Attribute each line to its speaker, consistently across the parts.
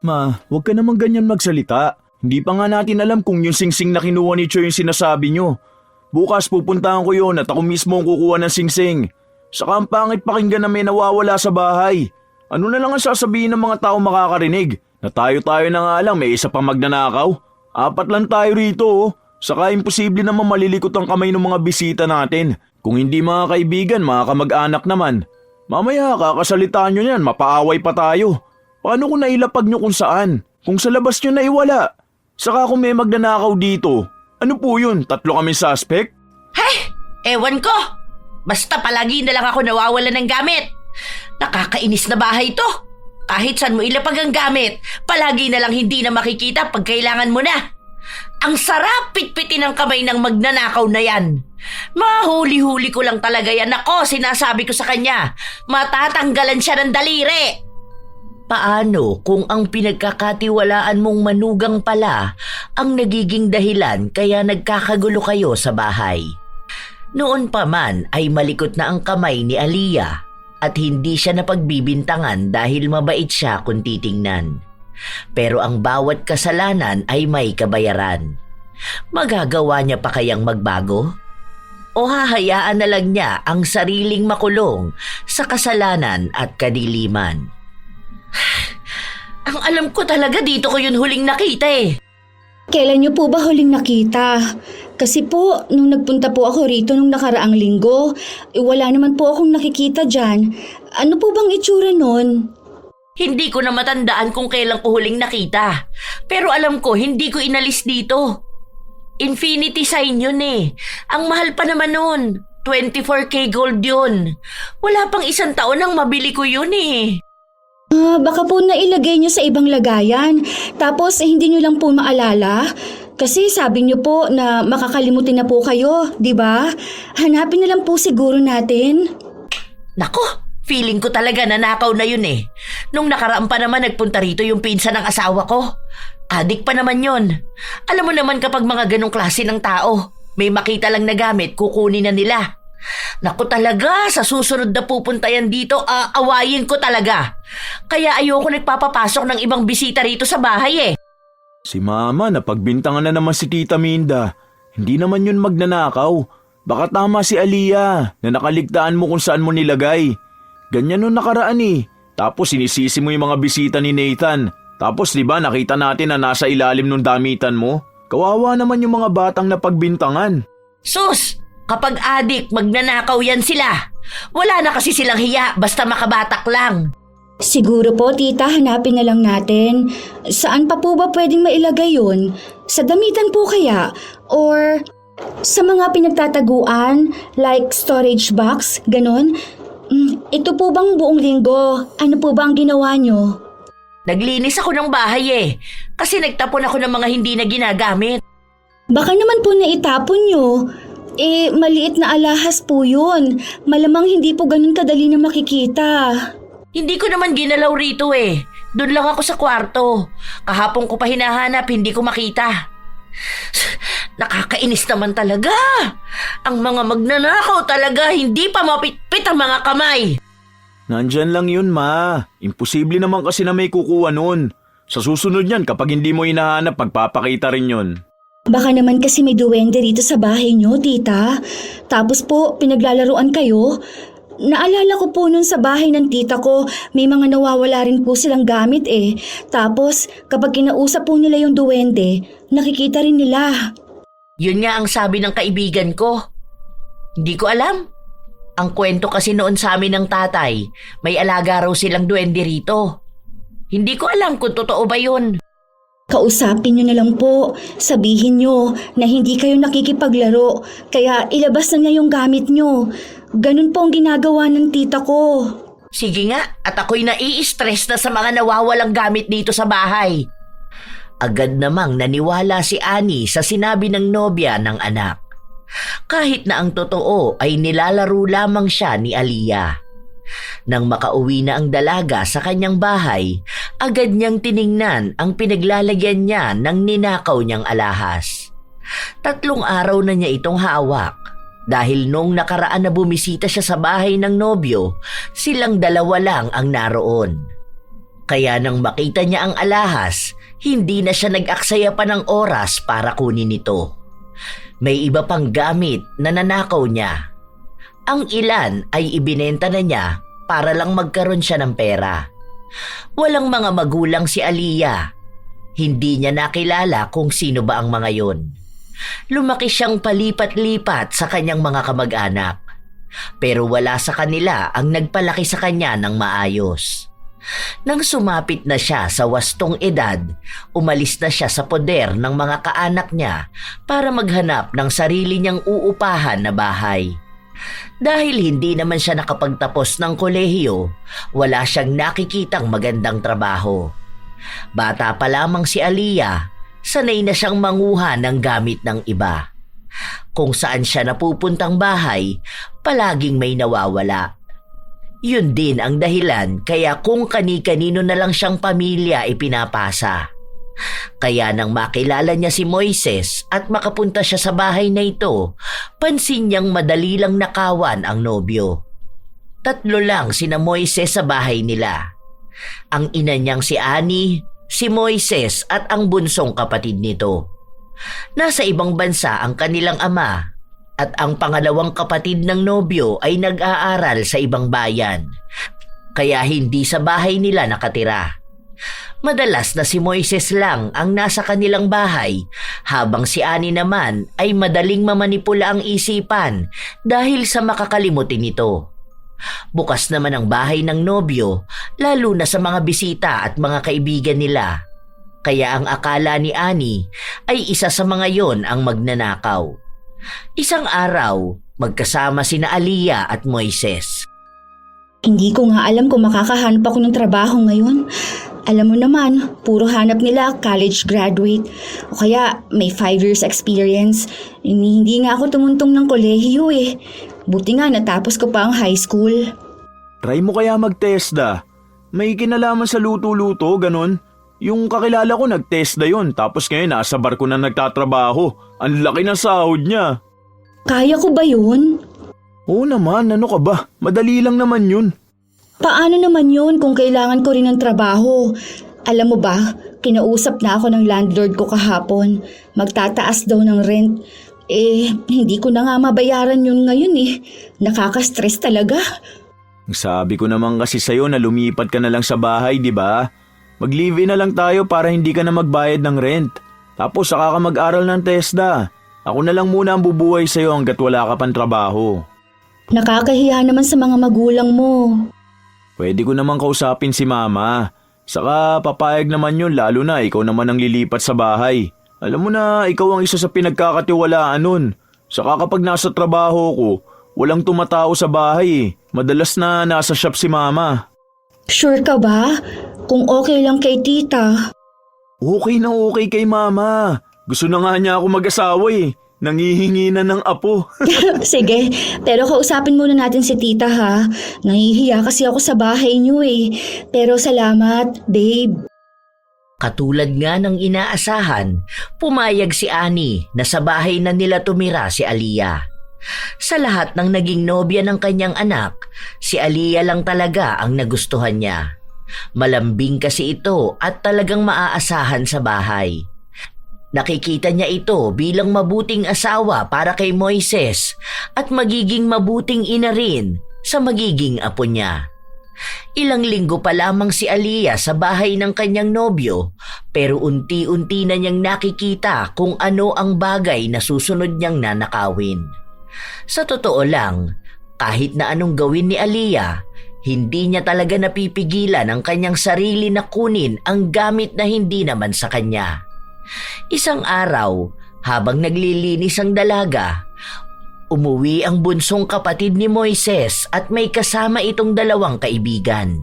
Speaker 1: Ma, huwag ka naman ganyan magsalita. Hindi pa nga natin alam kung yung singsing na kinuha ni Choy yung sinasabi nyo. Bukas pupuntahan ko yun at ako mismo ang kukuha ng singsing. Saka ang pangit pakinggan na may nawawala sa bahay. Ano na lang ang sasabihin ng mga tao makakarinig? Na tayo-tayo na nga lang may isa pang magnanakaw? 4 lang tayo rito oh. Saka imposible naman malilikot ang kamay ng mga bisita natin. Kung hindi mga kaibigan, mga kamag-anak naman. Mamaya kakasalitaan nyo yan, mapaaway pa tayo. Paano kung nailapag nyo kung saan? Kung sa labas nyo naiwala? Saka kung may magnanakaw dito, ano po yun? 3 kami suspect?
Speaker 2: Hey! Ewan ko! Basta palagi na lang ako nawawala ng gamit. Nakakainis na bahay to. Kahit saan mo ilapag ang gamit, palagi na lang hindi na makikita pag kailangan mo na. Ang sarap pitpitin ng kamay ng magnanakaw na yan. Mahuli-huli ko lang talaga yan. Ako, sinasabi ko sa kanya, matatanggalan siya ng daliri. Paano kung ang pinagkakatiwalaan mong manugang pala ang nagiging dahilan kaya nagkakagulo kayo sa bahay? Noon pa man ay malikot na ang kamay ni Aliyah at hindi siya napagbibintangan dahil mabait siya kung titingnan. Pero ang bawat kasalanan ay may kabayaran. Magagawa niya pa kayang magbago? O hahayaan na lang niya ang sariling makulong sa kasalanan at kadiliman? Ang alam ko talaga dito ko yun huling nakita eh.
Speaker 3: Kailan niyo po ba huling nakita? Kasi po, nung nagpunta po ako rito nung nakaraang linggo, wala naman po akong nakikita dyan. Ano po bang itsura nun?
Speaker 2: Hindi ko na matandaan kung kailan ko huling nakita. Pero alam ko, hindi ko inalis dito. Infinity sign yun eh. Ang mahal pa naman nun. 24K gold yun. Wala pang 1 taon nang mabili ko yun eh.
Speaker 3: Baka po nailagay niyo sa ibang lagayan. Tapos hindi niyo lang po maalala. Kasi sabi niyo po na makakalimutin na po kayo, di ba? Hanapin na lang po siguro natin.
Speaker 2: Nako! Feeling ko talaga nanakaw na yun eh. Nung nakaraan pa naman nagpunta rito yung pinsan ng asawa ko. Adik pa naman yun. Alam mo naman kapag mga ganong klase ng tao, may makita lang na gamit, kukunin na nila. Naku talaga, sa susunod na pupunta yan dito, aawayin ko talaga. Kaya ayoko nagpapapasok ng ibang bisita rito sa bahay eh.
Speaker 1: Si Mama, napagbintangan na naman si Tita Minda. Hindi naman yun magnanakaw. Baka tama si Aliyah na nakaligtaan mo kung saan mo nilagay. Ganyan nung nakaraan eh. Tapos sinisisi mo yung mga bisita ni Nathan. Tapos diba nakita natin na nasa ilalim ng damitan mo? Kawawa naman yung mga batang napagbintangan.
Speaker 2: Sus! Kapag adik, magnanakaw yan sila. Wala na kasi silang hiya basta makabatak lang.
Speaker 3: Siguro po, tita, hanapin na lang natin. Saan pa po ba pwedeng mailagay yun? Sa damitan po kaya? Or sa mga pinagtataguan, like storage box, ganon? Ito po bang buong linggo? Ano po ba ang ginawa nyo?
Speaker 2: Naglinis ako ng bahay eh. Kasi nagtapon ako ng mga hindi na ginagamit.
Speaker 3: Baka naman po naitapon nyo. Maliit na alahas po yun. Malamang hindi po ganun kadali na makikita.
Speaker 2: Hindi ko naman ginalaw rito eh. Doon lang ako sa kwarto. Kahapon ko pa hinahanap, hindi ko makita. Nakakainis naman talaga. Ang mga magnanakaw talaga, hindi pa mapitpit ang mga kamay.
Speaker 1: Nandyan lang yun, Ma. Imposible naman kasi na may kukuha nun. Sa susunod yan, kapag hindi mo hinahanap, pagpapakita rin yun.
Speaker 3: Baka naman kasi may duwende rito sa bahay nyo, tita. Tapos po, pinaglalaruan kayo. Naalala ko po nun sa bahay ng tita ko, may mga nawawala rin po silang gamit eh. Tapos, kapag kinausap po nila yung duwende, nakikita rin nila.
Speaker 2: Yun nga ang sabi ng kaibigan ko. Hindi ko alam. Ang kwento kasi noon sa amin ng tatay, may alaga raw silang duwende rito. Hindi ko alam kung totoo ba yun.
Speaker 3: Kausapin nyo na lang po. Sabihin nyo na hindi kayo nakikipaglaro, kaya ilabas na niya yung gamit nyo. Ganun po ang ginagawa ng tita ko.
Speaker 2: Sige nga, at ako'y nai-stress na sa mga nawawalang gamit dito sa bahay. Agad namang naniwala si Annie sa sinabi ng nobya ng anak. Kahit na ang totoo ay nilalaro lamang siya ni Aliyah. Nang makauwi na ang dalaga sa kanyang bahay, agad niyang tiningnan ang pinaglalagyan niya ng ninakaw niyang alahas. 3 araw na niya itong hawak dahil nung nakaraan na bumisita siya sa bahay ng nobyo, silang dalawa lang ang naroon. Kaya nang makita niya ang alahas, hindi na siya nag-aksaya pa ng oras para kunin ito. May iba pang gamit na nanakaw niya. Ang ilan ay ibinenta na niya para lang magkaroon siya ng pera. Walang mga magulang si Aliyah. Hindi niya nakilala kung sino ba ang mga yon. Lumaki siyang palipat-lipat sa kanyang mga kamag-anak. Pero wala sa kanila ang nagpalaki sa kanya ng maayos. Nang sumapit na siya sa wastong edad, umalis na siya sa poder ng mga kaanak niya para maghanap ng sarili niyang uupahan na bahay. Dahil hindi naman siya nakapagtapos ng kolehiyo, wala siyang nakikitang magandang trabaho. Bata pa lamang si Aliyah, sanay na siyang manguha ng gamit ng iba. Kung saan siya napupuntang bahay, palaging may nawawala. Yun din ang dahilan kaya kung kani-kanino na lang siyang pamilya ipinapasa. Kaya nang makilala niya si Moises at makapunta siya sa bahay na ito, pansin niyang madali lang nakawan ang nobyo. 3 lang sina Moises sa bahay nila. Ang ina niyang si Annie, si Moises at ang bunsong kapatid nito. Nasa ibang bansa ang kanilang ama. At ang pangalawang kapatid ng nobyo ay nag-aaral sa ibang bayan, kaya hindi sa bahay nila nakatira. Madalas na si Moises lang ang nasa kanilang bahay, habang si Annie naman ay madaling mamanipula ang isipan dahil sa makakalimutin nito. Bukas naman ang bahay ng nobyo, lalo na sa mga bisita at mga kaibigan nila. Kaya ang akala ni Annie ay isa sa mga yon ang magnanakaw. Isang araw, magkasama sina Aliyah at Moises.
Speaker 3: Hindi ko nga alam kung makakahanap ako ng trabaho ngayon. Alam mo naman, puro hanap nila college graduate o kaya may 5 years experience. Hindi nga ako tumuntong ng kolehiyo eh. Buti nga natapos ko pa ang high school.
Speaker 1: Try mo kaya mag-TESDA. May kinalaman sa luto-luto, ganun. Yung kakilala ko nag-TESDA yun, tapos ngayon nasa barko na nagtatrabaho. Ang laki ng sahod niya.
Speaker 3: Kaya ko ba yun?
Speaker 1: Oo naman, ano ka ba? Madali lang naman yun.
Speaker 3: Paano naman yun kung kailangan ko rin ng trabaho? Alam mo ba, kinausap na ako ng landlord ko kahapon. Magtataas daw ng rent. Hindi ko na nga mabayaran yun ngayon eh. Nakaka-stress talaga.
Speaker 1: Sabi ko naman kasi sa'yo na lumipat ka na lang sa bahay, di ba? Mag-live-in na lang tayo para hindi ka na magbayad ng rent. Tapos saka ka mag-aral ng TESDA. Ako na lang muna ang bubuhay sa'yo hanggat wala ka pang trabaho.
Speaker 3: Nakakahiya naman sa mga magulang mo.
Speaker 1: Pwede ko naman kausapin si mama. Saka papayag naman yun lalo na ikaw naman ang lilipat sa bahay. Alam mo na ikaw ang isa sa pinagkakatiwalaan nun. Saka kapag nasa trabaho ko, walang tumatao sa bahay eh. Madalas na nasa shop si mama.
Speaker 3: Sure ka ba? Kung okay lang kay tita.
Speaker 1: Okay na okay kay mama. Gusto na nga niya ako mag-asawa eh. Nangihingi na ng apo.
Speaker 3: Sige, pero kausapin muna natin si tita ha. Nahihiya kasi ako sa bahay niyo eh. Pero salamat, babe.
Speaker 2: Katulad nga ng inaasahan, pumayag si Annie na sa bahay na nila tumira si Aliyah. Sa lahat ng naging nobya ng kanyang anak, si Aliyah lang talaga ang nagustuhan niya. Malambing kasi ito at talagang maaasahan sa bahay. Nakikita niya ito bilang mabuting asawa para kay Moises at magiging mabuting ina rin sa magiging apo niya. Ilang linggo pa lamang si Aliyah sa bahay ng kanyang nobyo pero unti-unti na niyang nakikita kung ano ang bagay na susunod niyang nanakawin. Sa totoo lang, kahit na anong gawin ni Aliyah, hindi niya talaga napipigilan ang kanyang sarili na kunin ang gamit na hindi naman sa kanya. Isang araw, habang naglilinis ang dalaga, umuwi ang bunsong kapatid ni Moises at may kasama itong 2 kaibigan.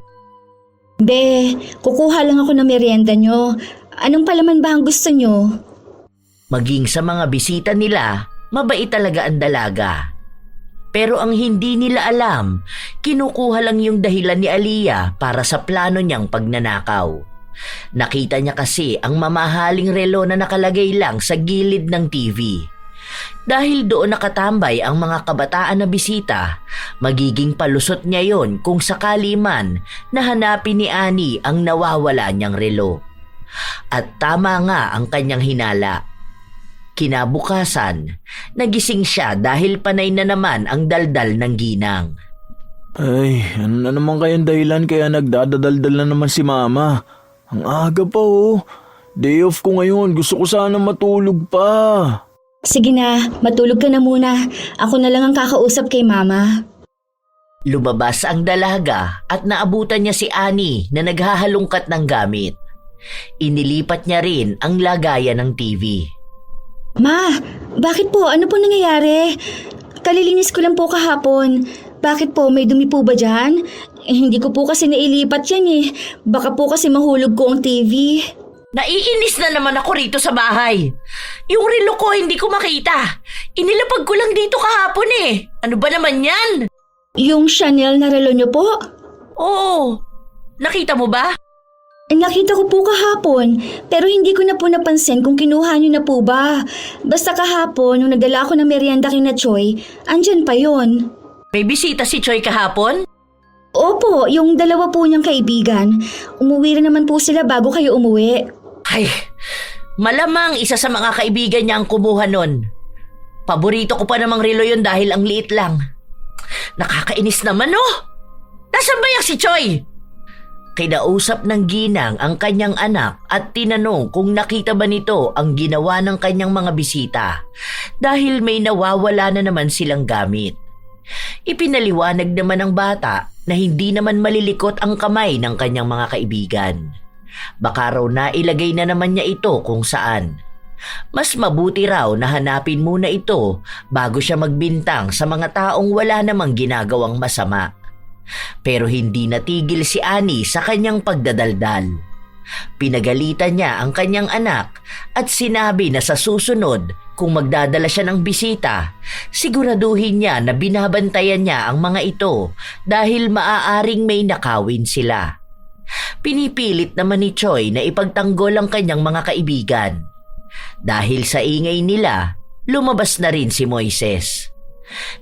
Speaker 3: Be, kukuha lang ako ng merienda nyo. Anong palaman ba ang gusto nyo?
Speaker 2: Maging sa mga bisita nila, mabait talaga ang dalaga. Pero ang hindi nila alam, kinukuha lang yung dahilan ni Aliyah para sa plano niyang pagnanakaw. Nakita niya kasi ang mamahaling relo na nakalagay lang sa gilid ng TV. Dahil doon nakatambay ang mga kabataan na bisita, magiging palusot niya yon kung sakali man na hanapin ni Annie ang nawawala niyang relo. At tama nga ang kanyang hinala. Kinabukasan, nagising siya dahil panay na naman ang daldal ng ginang.
Speaker 1: Ay, ano na naman kayang dahilan kaya nagdadadaldal na naman si Mama? Ang aga pa oh. Day off ko ngayon, gusto ko sana matulog pa.
Speaker 3: Sige na, matulog ka na muna. Ako na lang ang kakausap kay Mama.
Speaker 2: Lumabas ang dalaga at naabutan niya si Annie na naghahalungkat ng gamit. Inilipat niya rin ang lagayan ng TV.
Speaker 3: Ma, bakit po? Ano po nangyayari? Kalilinis ko lang po kahapon. Bakit po? May dumi po ba dyan? Hindi ko po kasi nailipat yan eh. Baka po kasi mahulog ko ang TV.
Speaker 2: Naiinis na naman ako rito sa bahay. Yung relo ko hindi ko makita. Inilapag ko lang dito kahapon eh. Ano ba naman yan?
Speaker 3: Yung Chanel na relo niyo po?
Speaker 2: Oo. Nakita mo ba?
Speaker 3: Nakita ko po kahapon, pero hindi ko na po napansin kung kinuha niyo na po ba. Basta kahapon, nung nagdala ako ng merienda kina Choi, andyan pa yon.
Speaker 2: May bisita si Choi kahapon?
Speaker 3: Opo, yung dalawa po niyang kaibigan. Umuwi rin naman po sila bago kayo umuwi.
Speaker 2: Ay, malamang isa sa mga kaibigan niya ang kumuha nun. Paborito ko pa namang relo yun dahil ang liit lang. Nakakainis naman oh! Nasaan ba yung si Choi? Kinausap ng ginang ang kanyang anak at tinanong kung nakita ba nito ang ginawa ng kanyang mga bisita dahil may nawawala na naman silang gamit. Ipinaliwanag naman ng bata na hindi naman malilikot ang kamay ng kanyang mga kaibigan. Baka raw nailagay na naman niya ito kung saan. Mas mabuti raw na hanapin muna ito bago siya magbintang sa mga taong wala namang ginagawang masama. Pero hindi natigil si Annie sa kanyang pagdadaldal. Pinagalitan niya ang kanyang anak at sinabi na sa susunod kung magdadala siya ng bisita, siguraduhin niya na binabantayan niya ang mga ito dahil maaaring may nakawin sila. Pinipilit naman ni Choi na ipagtanggol ang kanyang mga kaibigan. Dahil sa ingay nila, lumabas na rin si Moises.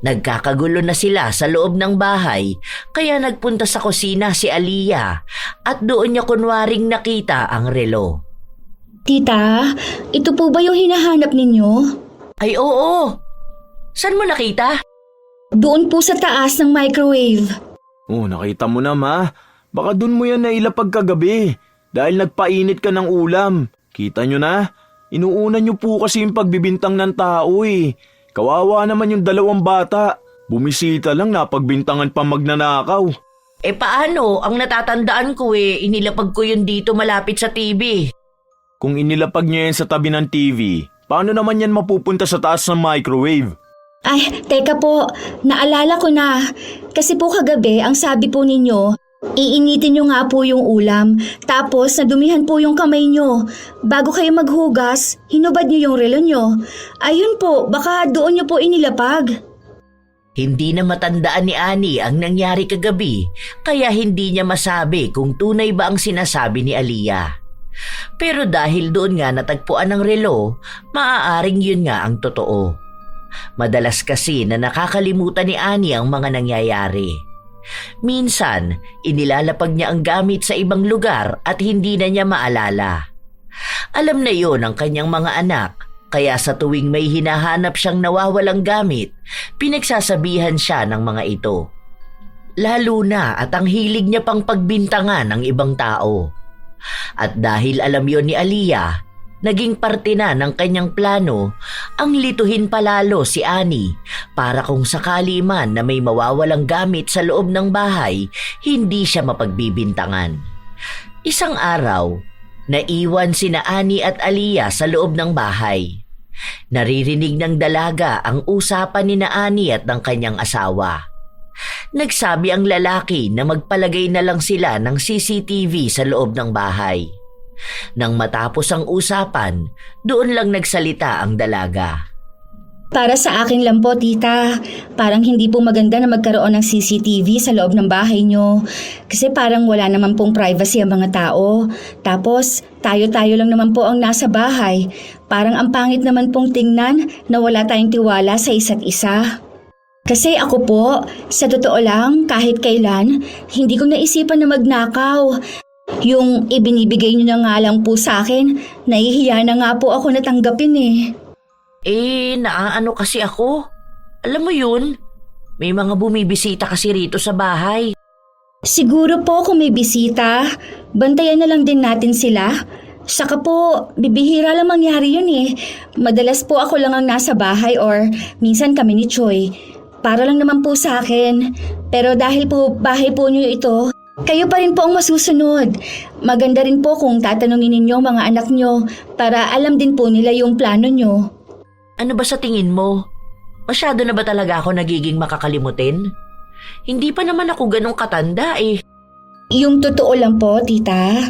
Speaker 2: Nagkakagulo na sila sa loob ng bahay kaya nagpunta sa kusina si Aliyah at doon niya kunwaring nakita ang relo.
Speaker 3: Tita, ito po ba yung hinahanap ninyo?
Speaker 2: Ay oo! Saan mo nakita?
Speaker 3: Doon po sa taas ng microwave.
Speaker 1: Oh, nakita mo na Ma. Baka dun mo yan nailapag kagabi dahil nagpainit ka ng ulam. Kita nyo na? Inuuna nyo po kasi yung pagbibintang ng tao eh. Kawawa naman yung dalawang bata. Bumisita lang napagbintangan pa magnanakaw.
Speaker 2: Eh paano? Ang natatandaan ko inilapag ko yun dito malapit sa TV.
Speaker 1: Kung inilapag niya yan sa tabi ng TV, paano naman yan mapupunta sa taas ng microwave?
Speaker 3: Ay, teka po. Naalala ko na. Kasi po kagabi, ang sabi po ninyo, iinitin nyo nga po yung ulam. Tapos, nadumihan po yung kamay nyo. Bago kayo maghugas, hinubad nyo yung relo nyo. Ayun po, baka doon nyo po inilapag.
Speaker 2: Hindi na matandaan ni Annie ang nangyari kagabi, kaya hindi niya masabi kung tunay ba ang sinasabi ni Aliyah. Pero dahil doon nga natagpuan ng relo, maaaring yun nga ang totoo. Madalas kasi na nakakalimutan ni Annie ang mga nangyayari. Minsan, inilalapag niya ang gamit sa ibang lugar at hindi na niya maalala. Alam na yon ng kanyang mga anak, kaya sa tuwing may hinahanap siyang nawawalang gamit, pinagsasabihan siya ng mga ito. Lalo na at ang hilig niya pang pagbintangan ng ibang tao. At dahil alam yon ni Aliyah, naging parte na ng kanyang plano ang lituhin palalo si Annie para kung sakali man na may mawawalang gamit sa loob ng bahay, hindi siya mapagbibintangan. Isang araw, naiwan sina Annie at Aliyah sa loob ng bahay. Naririnig ng dalaga ang usapan ni Annie at ng kanyang asawa. Nagsabi ang lalaki na magpalagay na lang sila ng CCTV sa loob ng bahay. Nang matapos ang usapan, doon lang nagsalita ang dalaga.
Speaker 3: Para sa akin lang po, tita. Parang hindi po maganda na magkaroon ng CCTV sa loob ng bahay nyo. Kasi parang wala naman pong privacy ang mga tao. Tapos, tayo-tayo lang naman po ang nasa bahay. Parang ang pangit naman pong tingnan na wala tayong tiwala sa isa't isa. Kasi ako po, sa totoo lang, kahit kailan, hindi ko naisipan na magnakaw. Yung ibinibigay nyo na nga lang po sa akin, nahihiya na nga po ako natanggapin eh.
Speaker 2: Naaano kasi ako. Alam mo yun, may mga bumibisita kasi rito sa bahay.
Speaker 3: Siguro po kung may bisita, bantayan na lang din natin sila. Saka po, bibihira lang mangyari yun eh. Madalas po ako lang ang nasa bahay or minsan kami ni Choi. Para lang naman po sa akin. Pero dahil po bahay po niyo ito, kayo pa rin po ang masusunod. Maganda rin po kung tatanungin ninyo mga anak nyo para alam din po nila yung plano nyo.
Speaker 2: Ano ba sa tingin mo? Masyado na ba talaga ako nagiging makakalimutin? Hindi pa naman ako ganong katanda eh.
Speaker 3: Yung totoo lang po, tita.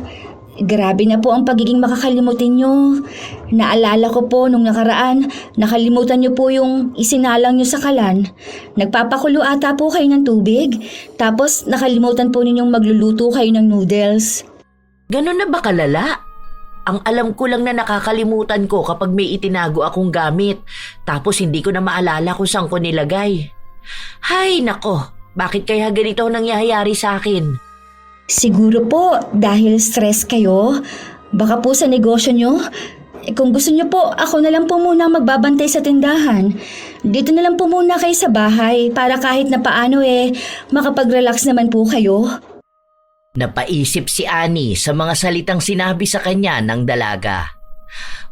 Speaker 3: Grabe na po ang pagiging makakalimutin nyo. Naalala ko po nung nakaraan, nakalimutan nyo po yung isinalang nyo sa kalan. Nagpapakulo ata po kayo ng tubig, tapos nakalimutan po ninyong magluluto kayo ng noodles.
Speaker 2: Ganon na ba kalala? Ang alam ko lang na nakakalimutan ko kapag may itinago akong gamit, tapos hindi ko na maalala kung saan ko nilagay. Hay nako, bakit kaya ganito ang nangyayari sa akin?
Speaker 3: Siguro po dahil stress kayo. Baka po sa negosyo nyo. Kung gusto nyo po, ako na lang po muna magbabantay sa tindahan. Dito na lang po muna kayo sa bahay para kahit na paano makapag-relax naman po kayo.
Speaker 2: Napaisip si Annie sa mga salitang sinabi sa kanya ng dalaga.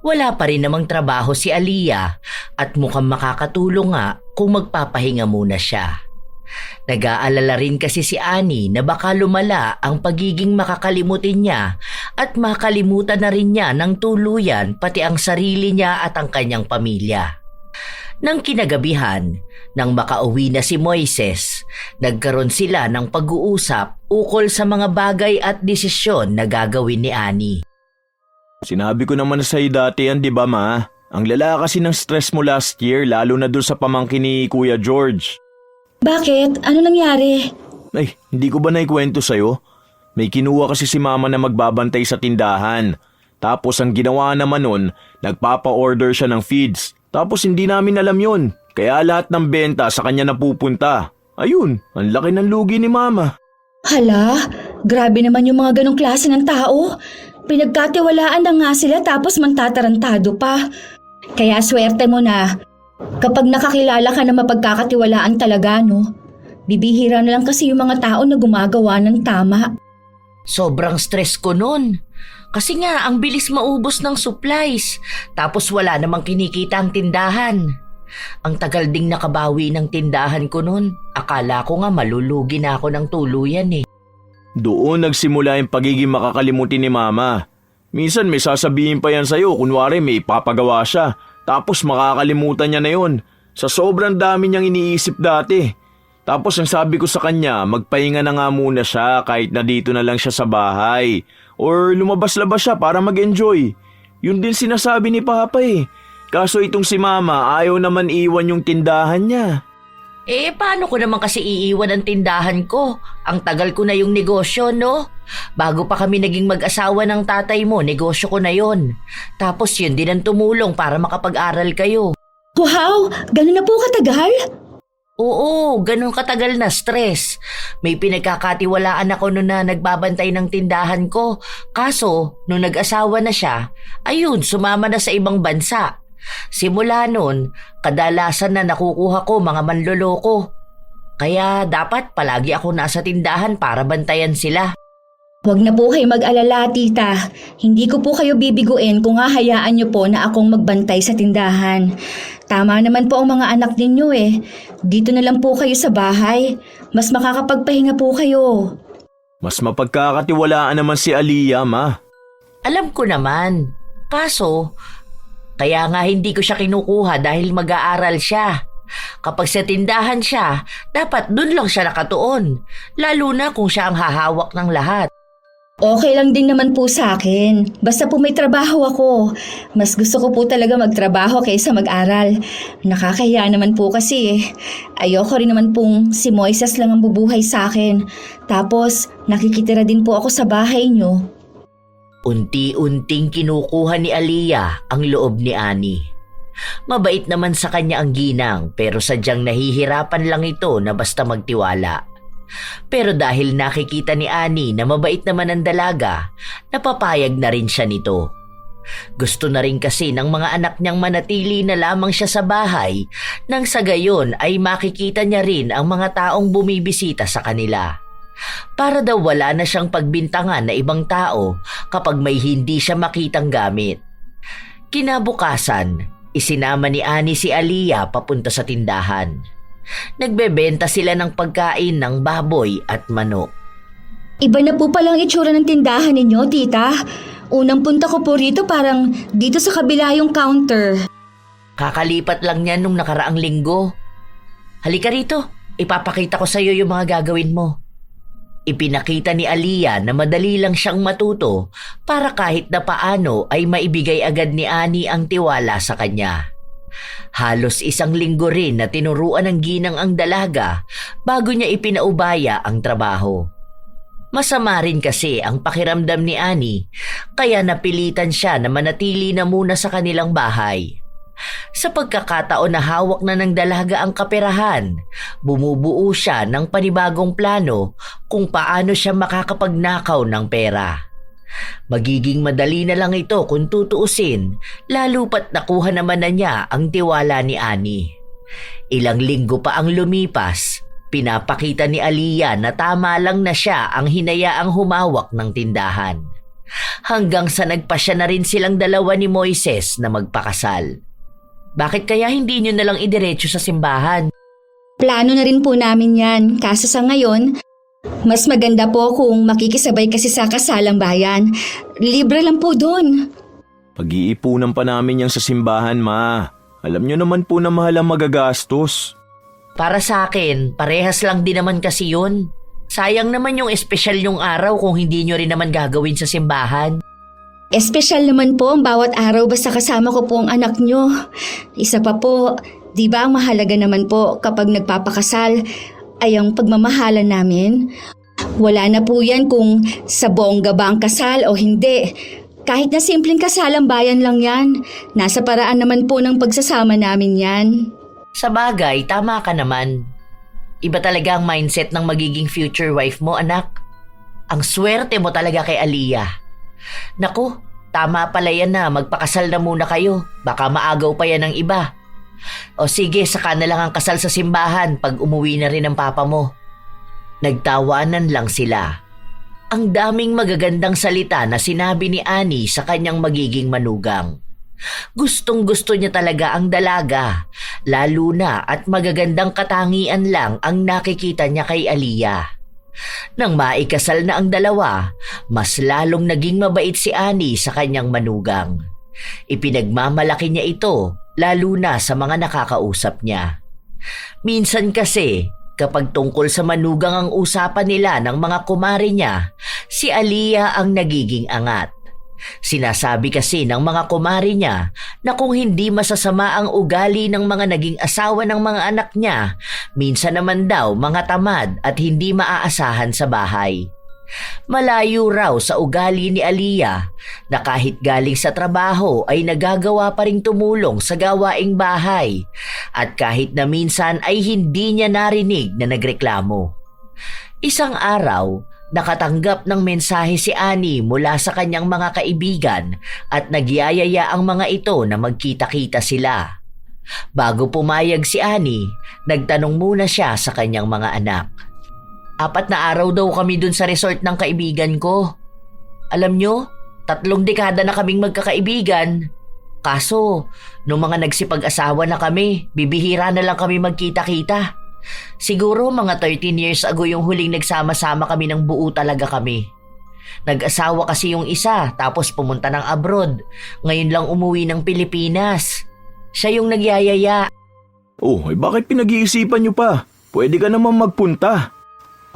Speaker 2: Wala pa rin namang trabaho si Aliyah at mukhang makakatulong nga kung magpapahinga muna siya. Nag-aalala rin kasi si Annie na baka lumala ang pagiging makakalimutin niya at makalimutan na rin niya ng tuluyan pati ang sarili niya at ang kanyang pamilya. Nang kinagabihan, nang makauwi na si Moises, nagkaroon sila ng pag-uusap ukol sa mga bagay at desisyon na gagawin ni Annie.
Speaker 1: Sinabi ko naman sa iyo dati yan, di ba ma? Ang lala kasi ng stress mo last year, lalo na dun sa pamangkin ni Kuya George.
Speaker 3: Bakit? Ano nangyari?
Speaker 1: Ay, hindi ko ba naikwento sa'yo? May kinuha kasi si mama na magbabantay sa tindahan. Tapos ang ginawa naman nun, nagpapa-order siya ng feeds. Tapos hindi namin alam yun, kaya lahat ng benta sa kanya napupunta. Ayun, ang laki ng lugi ni mama.
Speaker 3: Hala, grabe naman yung mga ganong klase ng tao. Pinagkatiwalaan na nga sila tapos mantatarantado pa. Kaya swerte mo na. Kapag nakakilala ka na mapagkakatiwalaan talaga, no? Bibihira na lang kasi yung mga tao na gumagawa ng tama.
Speaker 2: Sobrang stress ko nun. Kasi nga, ang bilis maubos ng supplies. Tapos wala namang kinikita ang tindahan. Ang tagal ding nakabawi ng tindahan ko nun. Akala ko nga malulugi na ako ng tuluyan eh.
Speaker 1: Doon nagsimula yung pagiging makakalimutin ni mama. Minsan may sasabihin pa yan sa'yo, kunwari may papagawa siya. Tapos makakalimutan niya na yun. Sa sobrang dami niyang iniisip dati. Tapos ang sabi ko sa kanya, magpahinga na nga muna siya kahit na dito na lang siya sa bahay. Or lumabas-labas siya para mag-enjoy. Yun din sinasabi ni Papa eh. Kaso itong si Mama ayaw naman iwan yung tindahan niya.
Speaker 2: Paano ko naman kasi iiwan ang tindahan ko? Ang tagal ko na yung negosyo, no? Bago pa kami naging mag-asawa ng tatay mo, negosyo ko na yon. Tapos yun din ang tumulong para makapag-aral kayo.
Speaker 3: Wow, gano'n na po katagal?
Speaker 2: Oo, ganun katagal na stress. May pinagkakatiwalaan ako noon na nagbabantay ng tindahan ko. Kaso, nung nag-asawa na siya, ayun, sumama na sa ibang bansa. Simula noon, kadalasan na nakukuha ko mga manloloko. Kaya dapat palagi ako nasa tindahan para bantayan sila.
Speaker 3: Huwag na po kayo mag-alala, tita. Hindi ko po kayo bibiguin kung hahayaan niyo po na akong magbantay sa tindahan. Tama naman po ang mga anak ninyo eh. Dito na lang po kayo sa bahay. Mas makakapagpahinga po kayo.
Speaker 1: Mas mapagkakatiwalaan naman si Aliyah, ma.
Speaker 2: Alam ko naman. Kaso, kaya nga hindi ko siya kinukuha dahil mag-aaral siya. Kapag sa tindahan siya, dapat dun lang siya nakatuon. Lalo na kung siya ang hahawak ng lahat.
Speaker 3: Okay lang din naman po sa akin. Basta po may trabaho ako. Mas gusto ko po talaga magtrabaho kaysa mag-aral. Nakakahiya naman po kasi eh. Ayoko rin naman pong si Moises lang ang bubuhay sa akin. Tapos nakikitira din po ako sa bahay niyo.
Speaker 2: Unti-unting kinukuha ni Aliyah ang loob ni Annie. Mabait naman sa kanya ang ginang pero sadyang nahihirapan lang ito na basta magtiwala. Pero dahil nakikita ni Annie na mabait naman ang dalaga, napapayag na rin siya nito. Gusto na rin kasi ng mga anak niyang manatili na lamang siya sa bahay nang sa gayon ay makikita niya rin ang mga taong bumibisita sa kanila. Para daw wala na siyang pagbintangan na ibang tao kapag may hindi siya makitang gamit. Kinabukasan, isinama ni Annie si Aliyah papunta sa tindahan. Nagbebenta sila ng pagkain ng baboy at manok.
Speaker 3: Iba na po palang itsura ng tindahan ninyo, tita. Unang punta ko po rito parang dito sa kabila yung counter.
Speaker 2: Kakalipat lang niya nung nakaraang linggo. Halika rito, ipapakita ko sa iyo yung mga gagawin mo. Ipinakita ni Aliyah na madali lang siyang matuto para kahit na paano ay maibigay agad ni Annie ang tiwala sa kanya. Halos 1 linggo rin na tinuruan ng ginang ang dalaga bago niya ipinaubaya ang trabaho. Masama rin kasi ang pakiramdam ni Annie kaya napilitan siya na manatili na muna sa kanilang bahay. Sa pagkakataon na hawak na ng dalaga ang kaperahan, bumubuo siya ng panibagong plano kung paano siya makakapagnakaw ng pera. Magiging madali na lang ito kung tutuusin, lalo pat nakuha naman na niya ang tiwala ni Annie. Ilang linggo pa ang lumipas, pinapakita ni Aliyah na tama lang na siya ang hinayaang humawak ng tindahan. Hanggang sa nagpasya na rin silang dalawa ni Moises na magpakasal. Bakit kaya hindi nyo nalang idiretso sa simbahan?
Speaker 3: Plano na rin po namin yan, kaso sa ngayon, mas maganda po kung makikisabay kasi sa kasalang bayan. Libre lang po doon.
Speaker 1: Pag-iipunan pa namin yan sa simbahan, ma. Alam nyo naman po na mahal ang magagastos.
Speaker 2: Para sa akin, parehas lang din naman kasi yun. Sayang naman yung espesyal yung araw kung hindi nyo rin naman gagawin sa simbahan.
Speaker 3: Espesyal naman po ang bawat araw basta kasama ko po ang anak nyo. Isa pa po, di ba ang mahalaga naman po kapag nagpapakasal ay ang pagmamahalan namin? Wala na po yan kung sa bongga ba ang kasal o hindi. Kahit na simpleng kasalang bayan lang yan, nasa paraan naman po ng pagsasama namin yan.
Speaker 2: Sa bagay, tama ka naman. Iba talaga ang mindset ng magiging future wife mo, anak. Ang swerte mo talaga kay Aliyah. Naku, tama pala yan na magpakasal na muna kayo. Baka maagaw pa yan ng iba. O sige, saka na lang ang kasal sa simbahan pag umuwi na rin ang papa mo. Nagtawanan lang sila. Ang daming magagandang salita na sinabi ni Annie sa kanyang magiging manugang. Gustong-gusto niya talaga ang dalaga, lalo na at magagandang katangian lang ang nakikita niya kay Aliyah. Nang maikasal na ang dalawa, mas lalong naging mabait si Annie sa kanyang manugang. Ipinagmamalaki niya ito, lalo na sa mga nakakausap niya. Minsan kasi, kapag tungkol sa manugang ang usapan nila ng mga kumare niya, si Aliyah ang nagiging angat. Sinasabi kasi ng mga kumare niya na kung hindi masasama ang ugali ng mga naging asawa ng mga anak niya, minsan naman daw mga tamad at hindi maaasahan sa bahay. Malayo raw sa ugali ni Aliyah na kahit galing sa trabaho ay nagagawa pa ring tumulong sa gawaing bahay at kahit na minsan ay hindi niya narinig na nagreklamo. Isang araw, nakatanggap ng mensahe si Annie mula sa kanyang mga kaibigan at nagyayaya ang mga ito na magkita-kita sila. Bago pumayag si Annie, nagtanong muna siya sa kanyang mga anak. 4 na araw daw kami dun sa resort ng kaibigan ko. Alam nyo, 3 dekada na kaming magkakaibigan. Kaso, nung mga nagsipag-asawa na kami, bibihira na lang kami magkita-kita. Siguro mga 13 years ago yung huling nagsama-sama kami ng buo talaga kami. Nag-asawa kasi yung isa tapos pumunta ng abroad. Ngayon lang umuwi ng Pilipinas. Siya yung nagyayaya.
Speaker 1: Oh, bakit pinag-iisipan nyo pa? Pwede ka naman magpunta.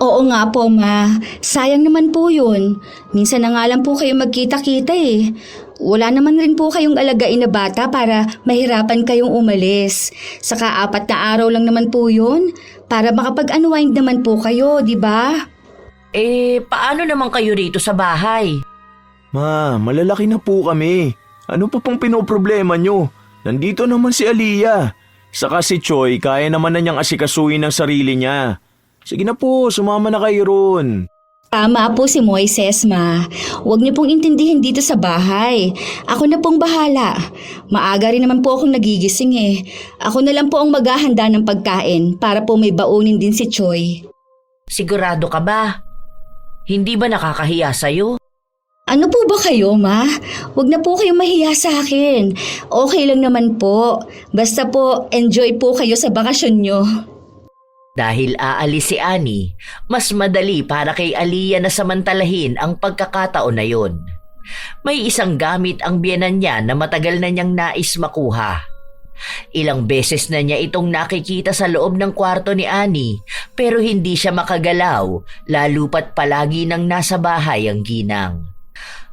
Speaker 3: Oo nga po, Ma. Sayang naman po yun. Minsan na nga lang po kayo magkita-kita eh. Wala naman rin po kayong alagain na bata para mahirapan kayong umalis. Saka 4 na araw lang naman po yun para makapag-unwind naman po kayo, di ba?
Speaker 2: Paano naman kayo rito sa bahay?
Speaker 1: Ma, malalaki na po kami. Ano pa pong pinoproblema nyo? Nandito naman si Aliyah. Saka si Choi, kaya naman na niyang asikasuhin ang sarili niya. Sige na po, sumama na kayo ron.
Speaker 3: Tama po si Moises, Ma. Huwag niyo pong intindihin dito sa bahay. Ako na pong bahala. Maaga rin naman po akong nagigising eh. Ako na lang po ang maghahanda ng pagkain para po may baunin din si Choi.
Speaker 2: Sigurado ka ba? Hindi ba nakakahiya sa'yo?
Speaker 3: Ano po ba kayo, Ma? Huwag na po kayong mahiya sa akin. Okay lang naman po. Basta po, enjoy po kayo sa bakasyon nyo.
Speaker 2: Dahil aalis si Annie, mas madali para kay Aliyah na samantalahin ang pagkakataon na yon. May isang gamit ang biyenan niya na matagal na niyang nais makuha. Ilang beses na niya itong nakikita sa loob ng kwarto ni Annie pero hindi siya makagalaw lalo pat palagi nang nasa bahay ang ginang.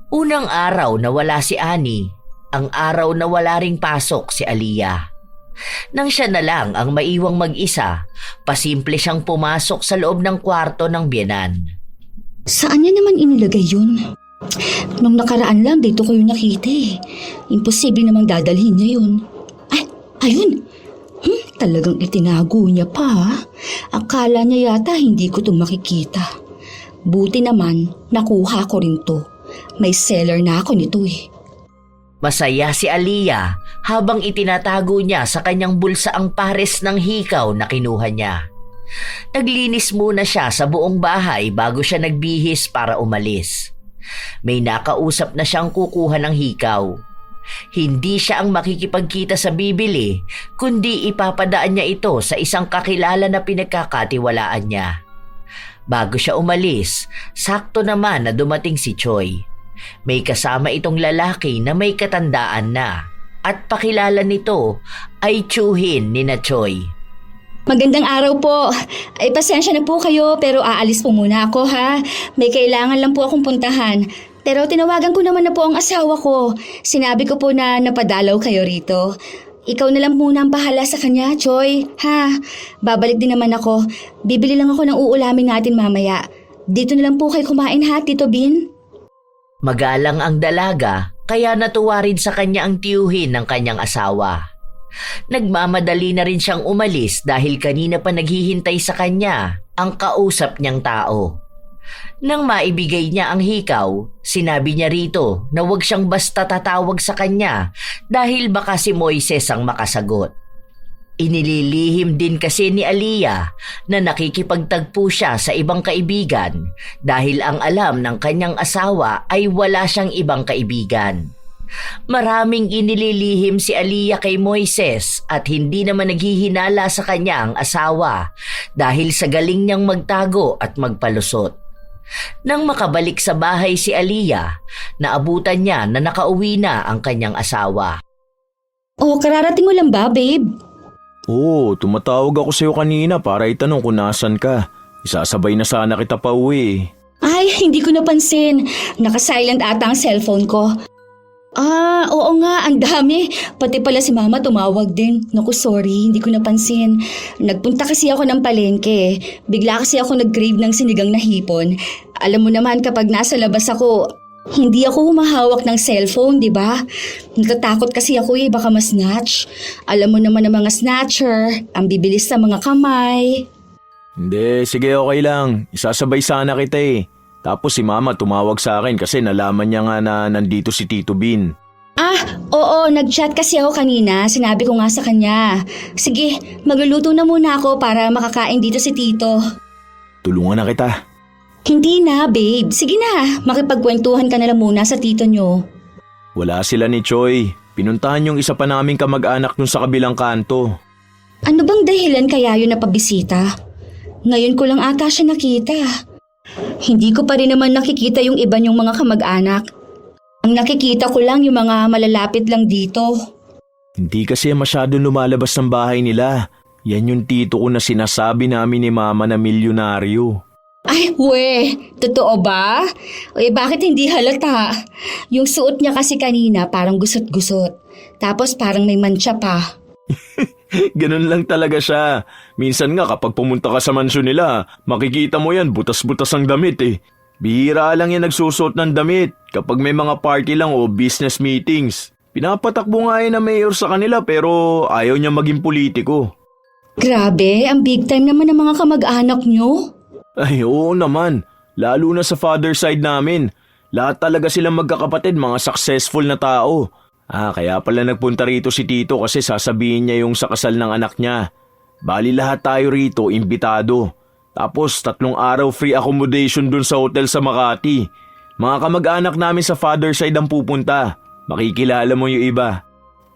Speaker 2: Unang araw na wala si Annie, ang araw na wala ring pasok si Aliyah. Nang siya na lang ang maiwang mag-isa, pasimple siyang pumasok sa loob ng kwarto ng biyenan.
Speaker 3: Saan niya naman inilagay yun? Nung nakaraan lang dito ko yung nakita eh. Imposible namang dadalhin niya yun. Ay, ayun! Talagang itinago niya pa. Akala niya yata hindi ko itong makikita. Buti naman, nakuha ko rin to. May seller na ako nito eh.
Speaker 2: Masaya si Aliyah habang itinatago niya sa kanyang bulsa ang pares ng hikaw na kinuha niya. Naglinis muna siya sa buong bahay bago siya nagbihis para umalis. May nakausap na siyang kukuha ng hikaw. Hindi siya ang makikipagkita sa bibili, kundi ipapadaan niya ito sa isang kakilala na pinagkakatiwalaan niya. Bago siya umalis, sakto naman na dumating si Choi. May kasama itong lalaki na may katandaan na at pakilala nito ay tiyuhin ni na Choi.
Speaker 3: Magandang araw po. Ay pasensya na po kayo pero aalis po muna ako ha. May kailangan lang po akong puntahan. Pero tinawagan ko naman na po ang asawa ko. Sinabi ko po na napadalaw kayo rito. Ikaw na lang muna ang bahala sa kanya, Choi. Ha? Babalik din naman ako. Bibili lang ako ng uulamin natin mamaya. Dito na lang po kayo kumain ha, Tito Bin?
Speaker 2: Magalang ang dalaga kaya natuwa rin sa kanya ang tiyuhin ng kanyang asawa. Nagmamadali na rin siyang umalis dahil kanina pa naghihintay sa kanya ang kausap niyang tao. Nang maibigay niya ang hikaw, sinabi niya rito na huwag siyang basta tatawag sa kanya dahil baka si Moises ang makasagot. Inililihim din kasi ni Aliyah na nakikipagtagpo siya sa ibang kaibigan dahil ang alam ng kanyang asawa ay wala siyang ibang kaibigan. Maraming inililihim si Aliyah kay Moises at hindi naman naghihinala sa kanya ang asawa dahil sa galing niyang magtago at magpalusot. Nang makabalik sa bahay si Aliyah, naabutan niya na nakauwi na ang kanyang asawa.
Speaker 3: Oh, kararating mo lang ba, babe?
Speaker 1: Oo, tumatawag ako sa'yo kanina para itanong kung nasan ka. Isasabay na sana kita pa uwi.
Speaker 3: Ay, hindi ko napansin. Naka-silent ata ang cellphone ko. Oo nga, ang dami. Pati pala si Mama tumawag din. Naku, sorry, hindi ko napansin. Nagpunta kasi ako ng palengke. Bigla kasi ako nag-crave ng sinigang na hipon. Alam mo naman kapag nasa labas ako, hindi ako humahawak ng cellphone, di ba? Natatakot kasi ako baka ma-snatch. Alam mo naman ang mga snatcher, ang bibilis sa mga kamay.
Speaker 1: Hindi, sige okay lang. Isasabay sana kita eh. Tapos si Mama tumawag sa akin kasi nalaman niya nga na nandito si Tito Bin.
Speaker 3: Oo, nag-chat kasi ako kanina. Sinabi ko nga sa kanya. Sige, magluluto na muna ako para makakain dito si Tito.
Speaker 1: Tulungan na kita.
Speaker 3: Hindi na, babe. Sige na, makipagkwentuhan ka na lang muna sa tito nyo.
Speaker 1: Wala sila ni Choi. Pinuntahan yung isa pa naming kamag-anak dun sa kabilang kanto.
Speaker 3: Ano bang dahilan kaya yun na pabisita? Ngayon ko lang ata siya nakita. Hindi ko pa rin naman nakikita yung iba niyong mga kamag-anak. Ang nakikita ko lang yung mga malalapit lang dito.
Speaker 1: Hindi kasi masyado lumalabas ng bahay nila. Yan yung tito ko na sinasabi namin ni Mama na milyonaryo.
Speaker 3: Ay, totoo ba? Bakit hindi halata? Yung suot niya kasi kanina parang gusot-gusot. Tapos parang may mantsa pa.
Speaker 1: Ganun lang talaga siya. Minsan nga kapag pumunta ka sa mansyon nila, makikita mo yan, butas-butas ang damit eh. Bihira lang yan nagsusuot ng damit kapag may mga party lang o business meetings. Pinapatakbo nga yan na mayor sa kanila pero ayaw niya maging politiko.
Speaker 3: Grabe, ang big time naman ng mga kamag-anak niyo.
Speaker 1: Ay oo naman, lalo na sa father side namin. Lahat talaga silang magkakapatid, mga successful na tao. Kaya pala nagpunta rito si Tito kasi sasabihin niya yung sa kasal ng anak niya. Bali lahat tayo rito, imbitado. Tapos 3 araw free accommodation dun sa hotel sa Makati. Mga kamag-anak namin sa father side ang pupunta. Makikilala mo yung iba.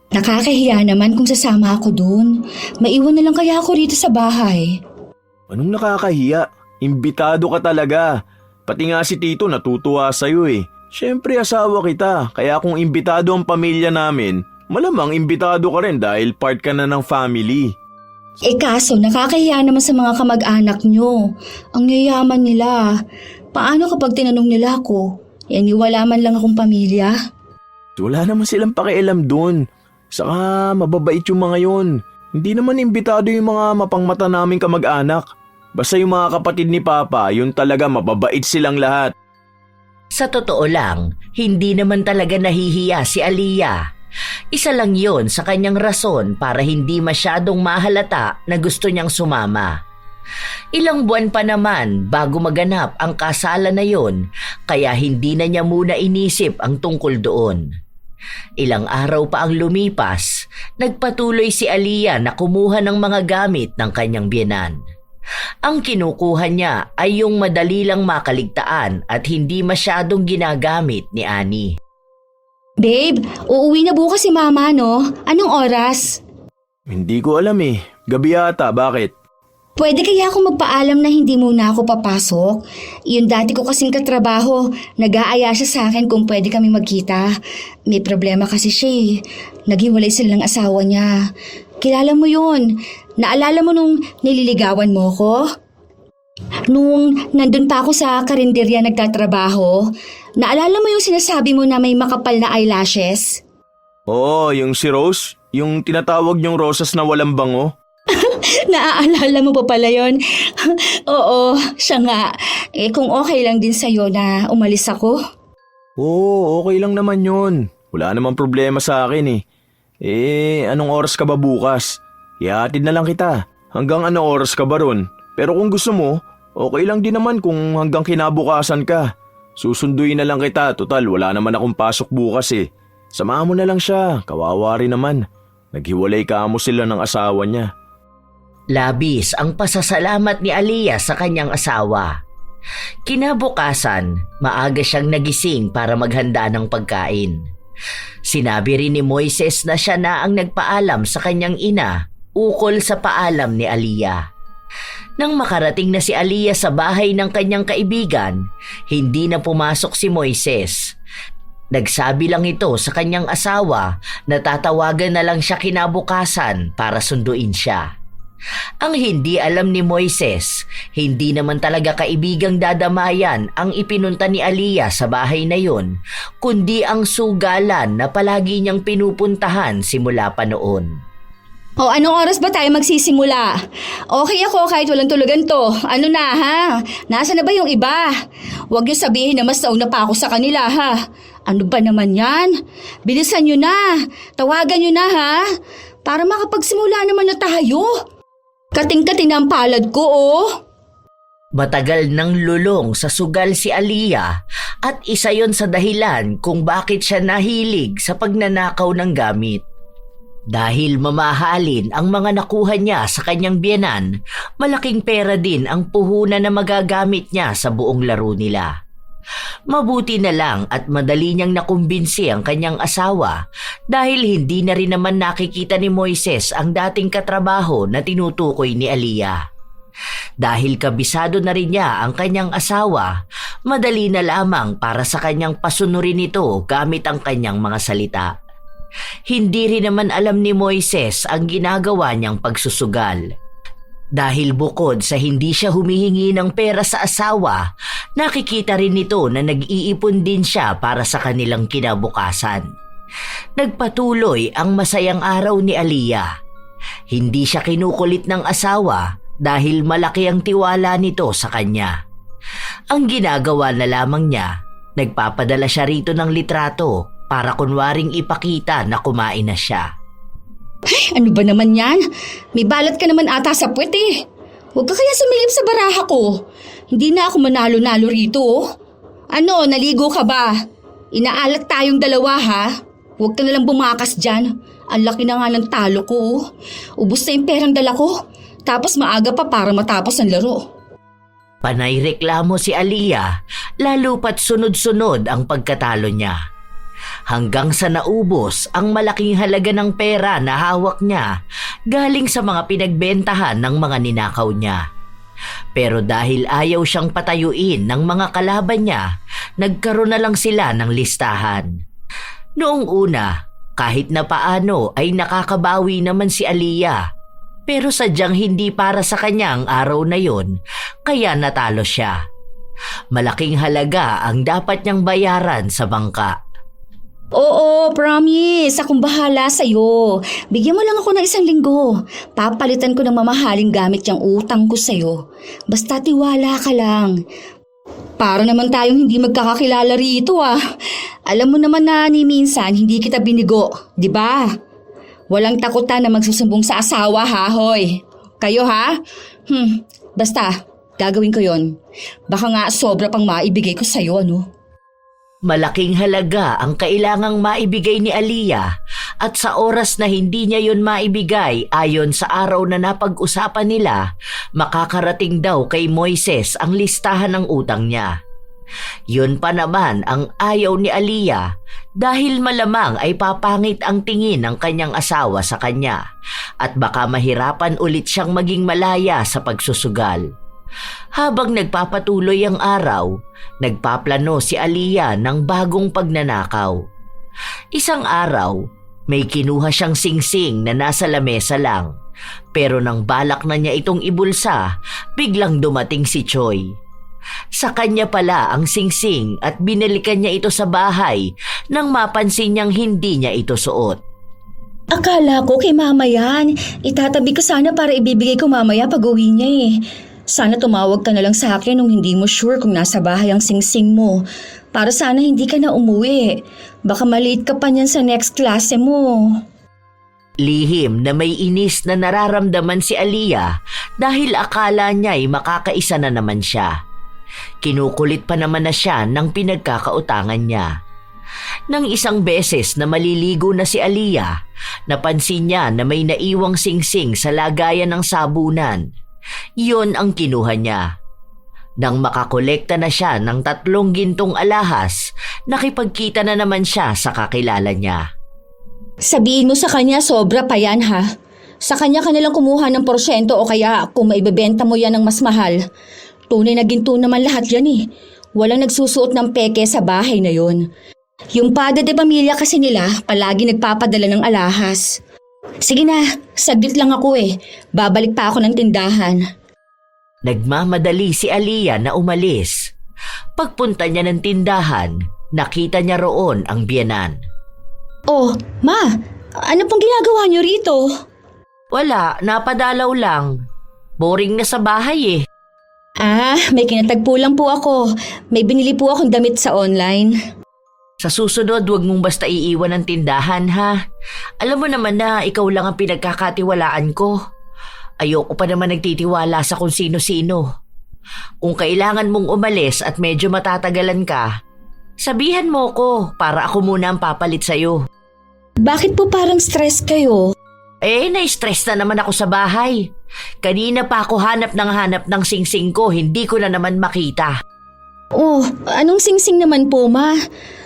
Speaker 3: Nakakahiya naman kung sasama ako dun. Maiwan na lang kaya ako rito sa bahay.
Speaker 1: Anong nakakahiya? Imbitado ka talaga. Pati nga si Tito natutuwa sa'yo eh. Siyempre asawa kita, kaya kung imbitado ang pamilya namin, malamang imbitado ka rin dahil part ka na ng family.
Speaker 3: Kaso nakakahiya naman sa mga kamag-anak nyo. Ang yayaman nila. Paano kapag tinanong nila ako? Wala man lang akong pamilya.
Speaker 1: Wala naman silang pakialam dun. Saka mababait yung mga yun. Hindi naman imbitado yung mga mapangmata naming kamag-anak. Basta yung mga kapatid ni Papa, yun talaga mababait silang lahat.
Speaker 2: Sa totoo lang, hindi naman talaga nahihiya si Aliyah. Isa lang yon sa kanyang rason para hindi masyadong mahalata na gusto niyang sumama. Ilang buwan pa naman bago maganap ang kasalan na yon, kaya hindi na niya muna inisip ang tungkol doon. Ilang araw pa ang lumipas, nagpatuloy si Aliyah na kumuha ng mga gamit ng kanyang biyenan. Ang kinukuha niya ay yung madali lang makaligtaan at hindi masyadong ginagamit ni Annie.
Speaker 3: Babe, uuwi na bukas si Mama, no? Anong oras?
Speaker 1: Hindi ko alam eh. Gabi yata, bakit?
Speaker 3: Pwede kaya ako magpaalam na hindi muna ako papasok? Yung dati ko kasing katrabaho, nag-aaya siya sa akin kung pwede kami magkita. May problema kasi siya eh. Naghiwalay sila ng asawa niya. Kilala mo yun. Naalala mo nung nililigawan mo ko? Nung nandun pa ako sa karinderya nagtatrabaho, naalala mo yung sinasabi mo na may makapal na eyelashes?
Speaker 1: Oo, yung si Rose? Yung tinatawag niyong rosas na walang bango?
Speaker 3: Naaalala mo pa pala yun? Oo, siya nga. Kung okay lang din sa'yo na umalis ako?
Speaker 1: Oo, okay lang naman yun. Wala namang problema sa akin eh. Anong oras ka ba bukas? Ihatid na lang kita. Hanggang ano oras ka ba ron? Pero kung gusto mo, okay lang din naman kung hanggang kinabukasan ka. Susunduin na lang kita, total wala naman akong pasok bukas eh. Samahan mo na lang siya, kawawa rin naman. Naghiwalay ka mo sila ng asawa niya.
Speaker 2: Labis ang pasasalamat ni Aliyah sa kanyang asawa. Kinabukasan, maaga siyang nagising para maghanda ng pagkain. Sinabi rin ni Moises na siya na ang nagpaalam sa kanyang ina ukol sa paalam ni Aliyah. Nang makarating na si Aliyah sa bahay ng kanyang kaibigan, hindi na pumasok si Moises. Nagsabi lang ito sa kanyang asawa na tatawagan na lang siya kinabukasan para sunduin siya. Ang hindi alam ni Moises, hindi naman talaga kaibigang dadamayan ang ipinunta ni Aliyah sa bahay na yon, kundi ang sugalan na palagi niyang pinupuntahan simula pa noon.
Speaker 3: O anong oras ba tayo magsisimula? Okay ako kahit walang tulugan to. Ano na ha? Nasaan na ba yung iba? Huwag niyo sabihin na mas nauna pa ako sa kanila ha. Ano ba naman yan? Bilisan niyo na. Tawagan niyo na ha. Para makapagsimula naman na tayo. Kating-kating na ang palad ko oh.
Speaker 2: Matagal nang lulong sa sugal si Aliyah at isa yon sa dahilan kung bakit siya nahilig sa pagnanakaw ng gamit. Dahil mamahalin ang mga nakuha niya sa kanyang biyenan, malaking pera din ang puhunan na magagamit niya sa buong laro nila. Mabuti na lang at madali niyang nakumbinsi ang kanyang asawa dahil hindi na rin naman nakikita ni Moises ang dating katrabaho na tinutukoy ni Aliyah. Dahil kabisado na rin niya ang kanyang asawa, madali na lamang para sa kanyang pasunurin ito gamit ang kanyang mga salita. Hindi rin naman alam ni Moises ang ginagawa niyang pagsusugal. Dahil bukod sa hindi siya humihingi ng pera sa asawa, nakikita rin nito na nag-iipon din siya para sa kanilang kinabukasan. Nagpatuloy ang masayang araw ni Aliyah. Hindi siya kinukulit ng asawa dahil malaki ang tiwala nito sa kanya. Ang ginagawa na lamang niya, nagpapadala siya rito ng litrato para kunwaring ipakita na kumain na siya.
Speaker 3: Ano ba naman yan? May balat ka naman ata sa puwet eh. Huwag ka kaya sumilip sa baraha ko. Hindi na ako manalo-nalo rito. Ano, naligo ka ba? Inaalat tayong dalawa ha? Huwag ka nalang bumakas dyan. Ang laki na nga ng talo ko. Ubus na yung perang dala ko. Tapos maaga pa para matapos ang laro.
Speaker 2: Panay reklamo si Aliyah, lalo pat sunod-sunod ang pagkatalo niya. Hanggang sa naubos ang malaking halaga ng pera na hawak niya galing sa mga pinagbentahan ng mga ninakaw niya. Pero dahil ayaw siyang patayuin ng mga kalaban niya, nagkaroon na lang sila ng listahan. Noong una, kahit na paano ay nakakabawi naman si Aliyah. Pero sadyang hindi para sa kanya ang araw na yon, kaya natalo siya. Malaking halaga ang dapat niyang bayaran sa bangka.
Speaker 3: Oo, promise. Akong bahala sa'yo. Bigyan mo lang ako ng 1 linggo. Papalitan ko ng mamahaling gamit yung utang ko sa'yo. Basta tiwala ka lang. Para naman tayong hindi magkakakilala rito ah. Alam mo naman na ni minsan hindi kita binigo, di ba? Walang takutan na magsusumbong sa asawa ha, hoy. Kayo ha? Basta, gagawin ko yon. Baka nga sobra pang maibigay ko sa'yo, ano?
Speaker 2: Malaking halaga ang kailangang maibigay ni Aliyah at sa oras na hindi niya yon maibigay ayon sa araw na napag-usapan nila, makakarating daw kay Moises ang listahan ng utang niya. Yun pa naman ang ayaw ni Aliyah dahil malamang ay papangit ang tingin ng kanyang asawa sa kanya at baka mahirapan ulit siyang maging malaya sa pagsusugal. Habang nagpapatuloy ang araw, nagpaplano si Aliyah ng bagong pagnanakaw. Isang araw, may kinuha siyang singsing na nasa lamesa lang. Pero nang balak na niya itong ibulsa, biglang dumating si Choi. Sa kanya pala ang singsing at binalikan niya ito sa bahay nang mapansin niyang hindi niya ito suot.
Speaker 3: Akala ko kay mama yan. Itatabi ko sana para ibibigay ko mamaya pag uwi niya eh. Sana tumawag ka na lang sa akin nung hindi mo sure kung nasa bahay ang singsing mo. Para sana hindi ka na umuwi. Baka malate ka pa niyan sa next klase mo.
Speaker 2: Lihim na may inis na nararamdaman si Aliyah dahil akala niya ay makakaisa na naman siya. Kinukulit pa naman na siya ng pinagkakautangan niya. Nang isang beses na maliligo na si Aliyah, napansin niya na may naiwang singsing sa lagayan ng sabunan. Yon ang kinuha niya. Nang makakolekta na siya ng 3 gintong alahas, nakipagkita na naman siya sa kakilala niya.
Speaker 3: Sabihin mo sa kanya sobra pa yan ha. Sa kanya ka nalang kumuha ng porsyento o kaya kung maibebenta mo yan ng mas mahal. Tunay na ginto naman lahat yan eh. Walang nagsusuot ng peke sa bahay na yon. Yung padre de pamilya kasi nila palagi nagpapadala ng alahas. Sige na, saglit lang ako eh. Babalik pa ako ng tindahan.
Speaker 2: Nagmamadali si Aliyah na umalis. Pagpunta niya ng tindahan, nakita niya roon ang biyenan.
Speaker 3: Oh, ma, ano pong ginagawa niyo rito?
Speaker 2: Wala, napadalaw lang. Boring na sa bahay eh.
Speaker 3: Ah, may kinatagpo lang po ako. May binili po akong damit sa online.
Speaker 2: Sa susunod, huwag mong basta iiwan ang tindahan ha. Alam mo naman na ikaw lang ang pinagkakatiwalaan ko. Ayoko pa naman nagtitiwala sa kung sino-sino. Kung kailangan mong umalis at medyo matatagalan ka, sabihan mo ko para ako muna ang papalit sa'yo.
Speaker 3: Bakit po parang stress kayo?
Speaker 2: Na-stress na naman ako sa bahay. Kanina pa ako hanap ng singsing ko, hindi ko na naman makita.
Speaker 3: Oh, anong singsing naman po ma?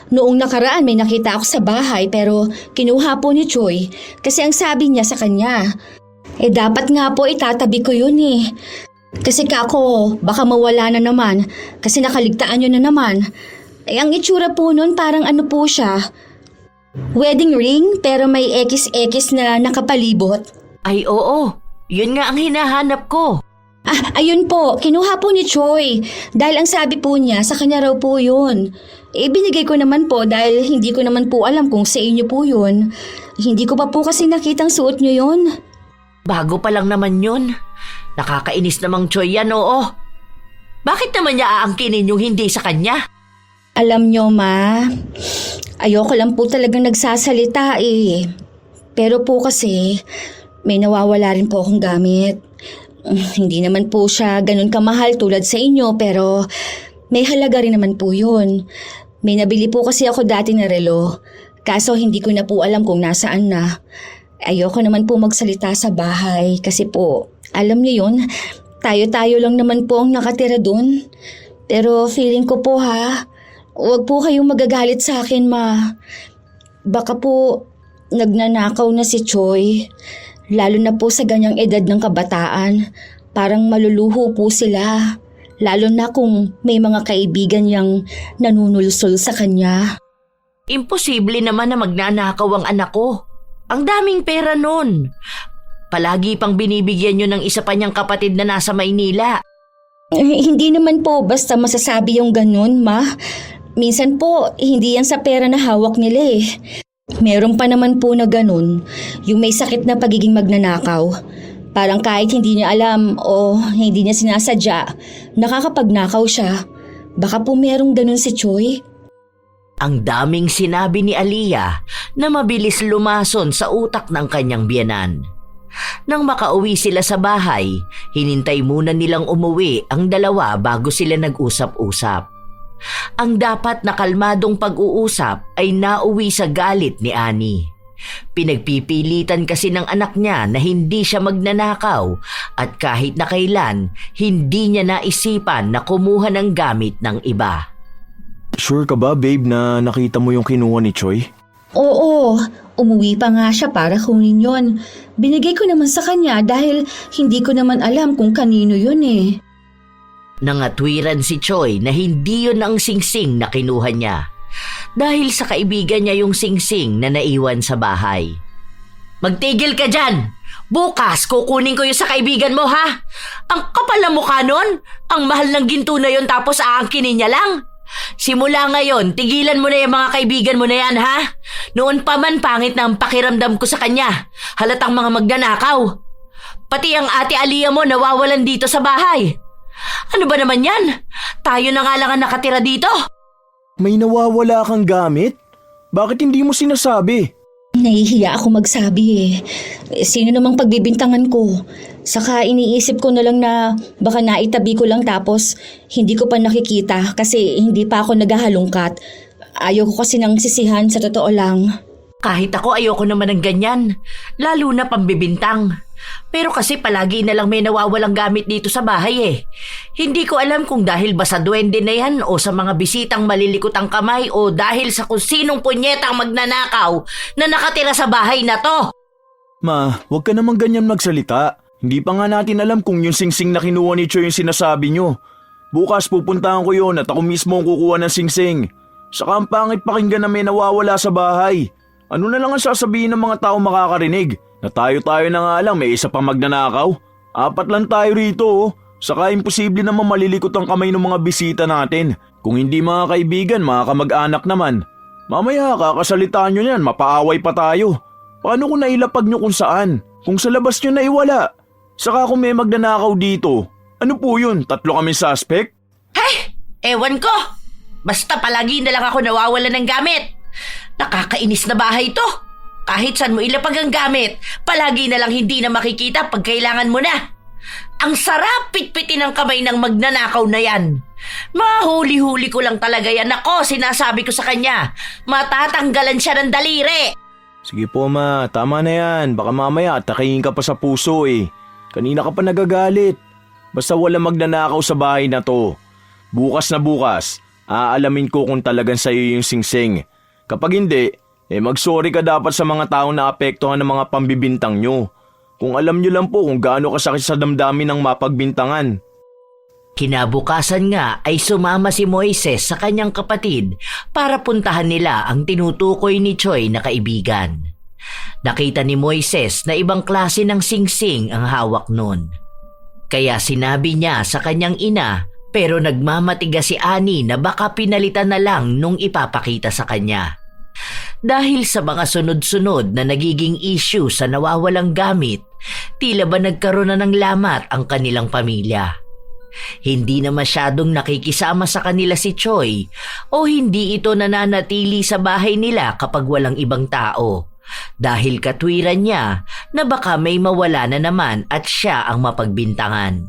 Speaker 3: Noong nakaraan may nakita ako sa bahay pero kinuha po ni Choi kasi ang sabi niya sa kanya. Dapat nga po itatabi ko yun eh. Kasi kako, baka mawala na naman kasi nakaligtaan yun na naman. Ang itsura po nun parang ano po siya. Wedding ring pero may X na nakapalibot.
Speaker 2: Ay oo, Yun nga ang hinahanap ko.
Speaker 3: Ayun po, kinuha po ni Choi. Dahil ang sabi po niya, sa kanya raw po yun. Binigay ko naman po dahil hindi ko naman po alam kung sa inyo po yun. Hindi ko pa po kasi nakitang suot niyo yun.
Speaker 2: Bago pa lang naman yun. Nakakainis namang Choi yan, oo. Bakit naman niya aangkinin yung hindi sa kanya?
Speaker 3: Alam niyo, Ma, ayoko lang po talagang nagsasalita eh. Pero po kasi, may nawawala rin po akong gamit. Hindi naman po siya ganun kamahal tulad sa inyo pero may halaga rin naman po yun. May nabili po kasi ako dati na relo. Kaso hindi ko na po alam kung nasaan na. Ayoko naman po magsalita sa bahay kasi po, alam niyo yun, tayo-tayo lang naman po ang nakatira dun. Pero feeling ko po huwag po kayong magagalit sa akin, Ma. Baka po nagnanakaw na si Choi. Lalo na po sa ganyang edad ng kabataan, parang maluluho po sila. Lalo na kung may mga kaibigan niyang nanunulsol sa kanya.
Speaker 2: Imposible naman na magnanakaw ang anak ko. Ang daming pera nun. Palagi pang binibigyan yun ng isa pa niyang kapatid na nasa Maynila.
Speaker 3: Hindi naman po basta masasabi yung ganun, Ma. Minsan po, hindi yan sa pera na hawak nila eh. Meron pa naman po na ganun, yung may sakit na pagiging magnanakaw. Parang kahit hindi niya alam o hindi niya sinasadya, nakakapagnakaw siya. Baka po merong ganun si Choi.
Speaker 2: Ang daming sinabi ni Aliyah na mabilis lumason sa utak ng kanyang biyenan. Nang makauwi sila sa bahay, hinintay muna nilang umuwi ang dalawa bago sila nag-usap-usap. Ang dapat na kalmadong pag-uusap ay nauwi sa galit ni Annie. Pinagpipilitan kasi ng anak niya na hindi siya magnanakaw at kahit na kailan, hindi niya naisipan na kumuha ng gamit ng iba.
Speaker 1: Sure ka ba, babe, na nakita mo yung kinuha ni Choi?
Speaker 3: Oo, umuwi pa nga siya para kunin yun. Binigay ko naman sa kanya dahil hindi ko naman alam kung kanino yun eh.
Speaker 2: Nangatwiran si Choi na hindi yun ang singsing na kinuha niya dahil sa kaibigan niya yung singsing na naiwan sa bahay. Magtigil ka dyan! Bukas kukunin ko yung sa kaibigan mo, ha? Ang kapal na mukha nun! Ang mahal ng ginto na yun tapos aangkinin niya lang! Simula ngayon, tigilan mo na yung mga kaibigan mo na yan, ha? Noon pa man pangit na ang pakiramdam ko sa kanya. Halatang mga magnanakaw. Pati ang ate Aliyah mo nawawalan dito sa bahay. Ano ba naman yan? Tayo na nga lang ang nakatira dito.
Speaker 1: May nawawala kang gamit? Bakit hindi mo sinasabi?
Speaker 3: Nahihiya ako magsabi eh. Sino namang pagbibintangan ko? Saka iniisip ko na lang na baka naitabi ko lang tapos hindi ko pa nakikita kasi hindi pa ako naghahalungkat. Ayoko kasi nang sisihan sa totoo lang.
Speaker 2: Kahit ako ayoko naman ng ganyan, lalo na pambibintang. Pero kasi palagi na lang may nawawalang gamit dito sa bahay eh. Hindi ko alam kung dahil ba sa duwende na yan o sa mga bisitang malilikot ang kamay o dahil sa kung sinong punyetang magnanakaw na nakatira sa bahay na to.
Speaker 1: Ma, huwag ka naman ganyan magsalita. Hindi pa nga natin alam kung yung singsing na kinuha ni Choi yung sinasabi nyo. Bukas pupuntahan ko yun at ako mismo ang kukuha ng singsing. Saka ang pangit pakinggan na may nawawala sa bahay. Ano na lang ang sasabihin ng mga tao makakarinig? Na tayo-tayo na nga lang may isa pang magnanakaw? 4 lang tayo rito oh. Saka imposible naman malilikot ang kamay ng mga bisita natin. Kung hindi mga kaibigan, mga kamag-anak naman. Mamaya kakasalitaan nyo yan, mapaaway pa tayo. Paano kung nailapag nyo kung saan? Kung sa labas nyo naiwala? Saka kung may magnanakaw dito, ano po yun? 3 kami suspect?
Speaker 2: Hey! Ewan ko! Basta palagi na lang ako nawawala ng gamit. Nakakainis na bahay to. Kahit saan mo ilapag ang gamit, palagi na lang hindi na makikita pag kailangan mo na. Ang sarap pitpitin ng kamay ng magnanakaw na yan. Mahuli-huli ko lang talaga yan. Ako, sinasabi ko sa kanya, matatanggalan siya ng daliri.
Speaker 1: Sige po ma, tama na yan. Baka mamaya atakayin ka pa sa puso eh. Kanina ka pa nagagalit. Basta wala magnanakaw sa bahay na to. Bukas na bukas, aalamin ko kung talagang sa'yo yung singsing. Kapag hindi, magsorry ka dapat sa mga taong naapektuhan ng mga pambibintang nyo. Kung alam nyo lang po kung gaano kasakit sa damdamin ng mapagbintangan.
Speaker 2: Kinabukasan nga ay sumama si Moises sa kanyang kapatid para puntahan nila ang tinutukoy ni Choi na kaibigan. Nakita ni Moises na ibang klase ng singsing ang hawak nun. Kaya sinabi niya sa kanyang ina, pero nagmamatigas si Annie na baka pinalitan na lang nung ipapakita sa kanya. Dahil sa mga sunod-sunod na nagiging issue sa nawawalang gamit, tila ba nagkaroon na ng lamat ang kanilang pamilya. Hindi na masyadong nakikisama sa kanila si Choi o hindi ito nananatili sa bahay nila kapag walang ibang tao dahil katwiran niya na baka may mawala na naman at siya ang mapagbintangan.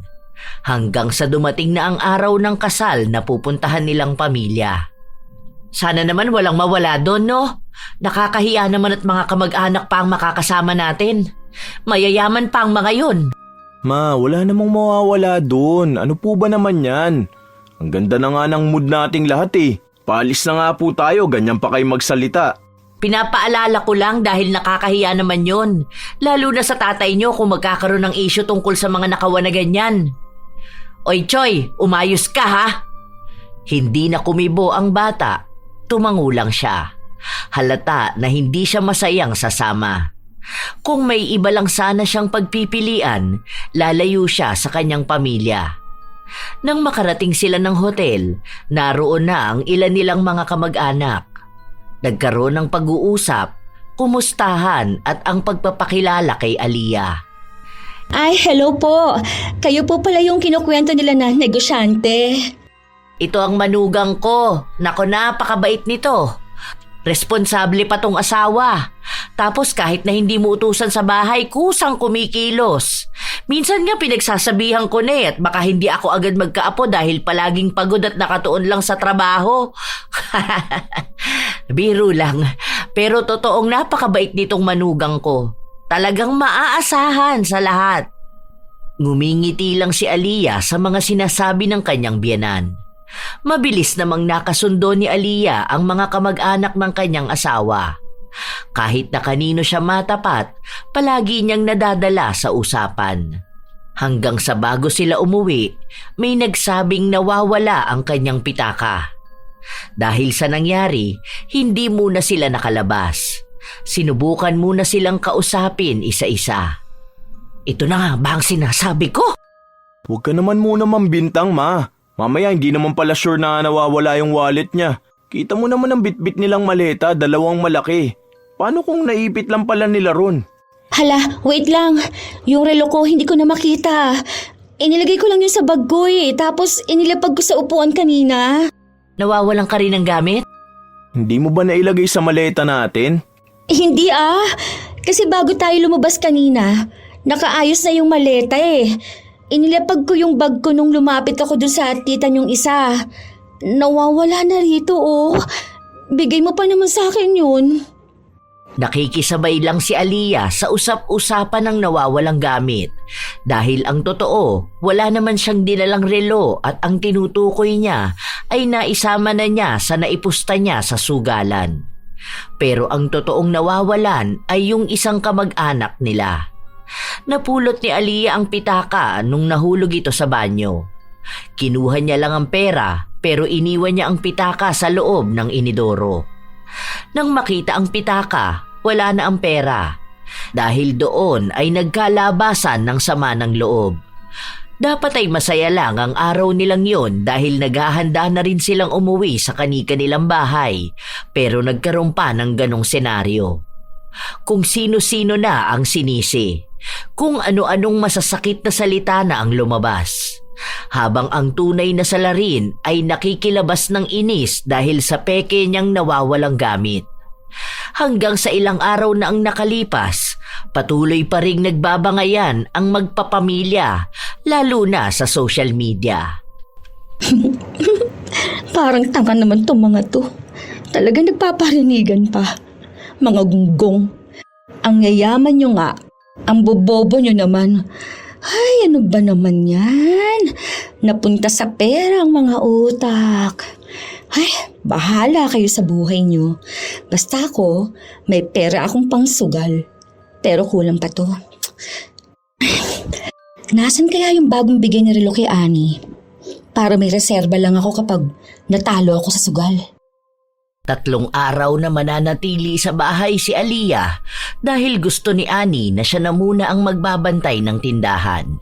Speaker 2: Hanggang sa dumating na ang araw ng kasal na pupuntahan nilang pamilya. Sana naman walang mawala doon, no? Nakakahiya naman at mga kamag-anak pa ang makakasama natin. Mayayaman pa ang mga yun.
Speaker 1: Ma, wala namang mawawala doon. Ano po ba naman yan? Ang ganda na nga ng mood nating lahat eh. Paalis na nga po tayo, ganyan pa kayo magsalita.
Speaker 2: Pinapaalala ko lang dahil nakakahiya naman yun. Lalo na sa tatay nyo kung magkakaroon ng issue tungkol sa mga nakawan na ganyan. Oy Choy, umayos ka ha? Hindi na kumibo ang bata. Tumango lang siya. Halata na hindi siya masayang sasama. Kung may iba lang sana siyang pagpipilian, lalayo siya sa kanyang pamilya. Nang makarating sila ng hotel, naroon na ang ilan nilang mga kamag-anak. Nagkaroon ng pag-uusap, kumustahan at ang pagpapakilala kay Aliyah.
Speaker 3: Ay, hello po. Kayo po pala yung kinukwento nila na negosyante.
Speaker 2: Ito ang manugang ko. Nako, napakabait nito. Responsable pa tong asawa. Tapos kahit na hindi mo utusan sa bahay, kusang kumikilos. Minsan nga pinagsasabihan ko na at baka hindi ako agad magkaapo dahil palaging pagod at nakatuon lang sa trabaho. Biro lang. Pero totoong napakabait nitong manugang ko. Talagang maaasahan sa lahat. Ngumingiti lang si Aliyah sa mga sinasabi ng kanyang biyenan. Mabilis namang nakasundo ni Aliyah ang mga kamag-anak ng kanyang asawa. Kahit na kanino siya matapat, palagi niyang nadadala sa usapan. Hanggang sa bago sila umuwi, may nagsabing nawawala ang kanyang pitaka. Dahil sa nangyari, hindi muna sila nakalabas. Sinubukan muna silang kausapin isa-isa. Ito na nga ba ang sinasabi ko?
Speaker 1: Huwag ka naman muna mambintang, ma. Mamaya hindi naman pala sure na nawawala yung wallet niya. Kita mo naman ang bitbit nilang maleta, dalawang malaki. Paano kung naipit lang pala nila ron?
Speaker 3: Hala, wait lang. Yung relo ko hindi ko na makita. Inilagay ko lang yun sa bag ko eh. Tapos inilapag ko sa upuan kanina.
Speaker 2: Nawawalan ka rin ng gamit?
Speaker 1: Hindi mo ba nailagay sa maleta natin?
Speaker 3: Hindi ah. Kasi bago tayo lumabas kanina, nakaayos na yung maleta eh. Inilapag ko yung bag ko nung lumapit ako dun sa tita niyong isa. Nawawala na rito oh. Bigay mo pa naman sa akin yun.
Speaker 2: Nakikisabay lang si Aliyah sa usap-usapan ng nawawalang gamit. Dahil ang totoo, wala naman siyang dinalang relo at ang tinutukoy niya ay naisama na niya sa naipusta niya sa sugalan. Pero ang totoong nawawalan ay yung isang kamag-anak nila. Napulot ni Aliyah ang pitaka nung nahulog ito sa banyo. Kinuha niya lang ang pera pero iniwan niya ang pitaka sa loob ng inidoro. Nang makita ang pitaka, wala na ang pera. Dahil doon ay nagkalabasan ng sama ng loob. Dapat ay masaya lang ang araw nilang yon dahil naghahanda na rin silang umuwi sa kani-kanilang bahay pero nagkaroon pa ng ganong senaryo. Kung sino-sino na ang sinisi. Kung ano-anong masasakit na salita na ang lumabas. Habang ang tunay na salarin ay nakikilabas ng inis dahil sa peke niyang nawawalang gamit. Hanggang sa ilang araw na ang nakalipas, patuloy pa ring nagbabangayan ang magpapamilya, lalo na sa social media.
Speaker 3: Parang tanga naman tong mga to. Talagang nagpaparinigan pa. Mga gunggong. Ang yayaman nyo nga. Ang bobobo nyo naman. Ay, ano ba naman yan? Napunta sa pera ang mga utak. Ay, bahala kayo sa buhay nyo. Basta ako, may pera akong pangsugal. Pero kulang pa to. Nasaan kaya yung bagong bigay ni Relo kay Annie? Para may reserba lang ako kapag natalo ako sa sugal.
Speaker 2: 3 araw na mananatili sa bahay si Aliyah dahil gusto ni Annie na siya na muna ang magbabantay ng tindahan.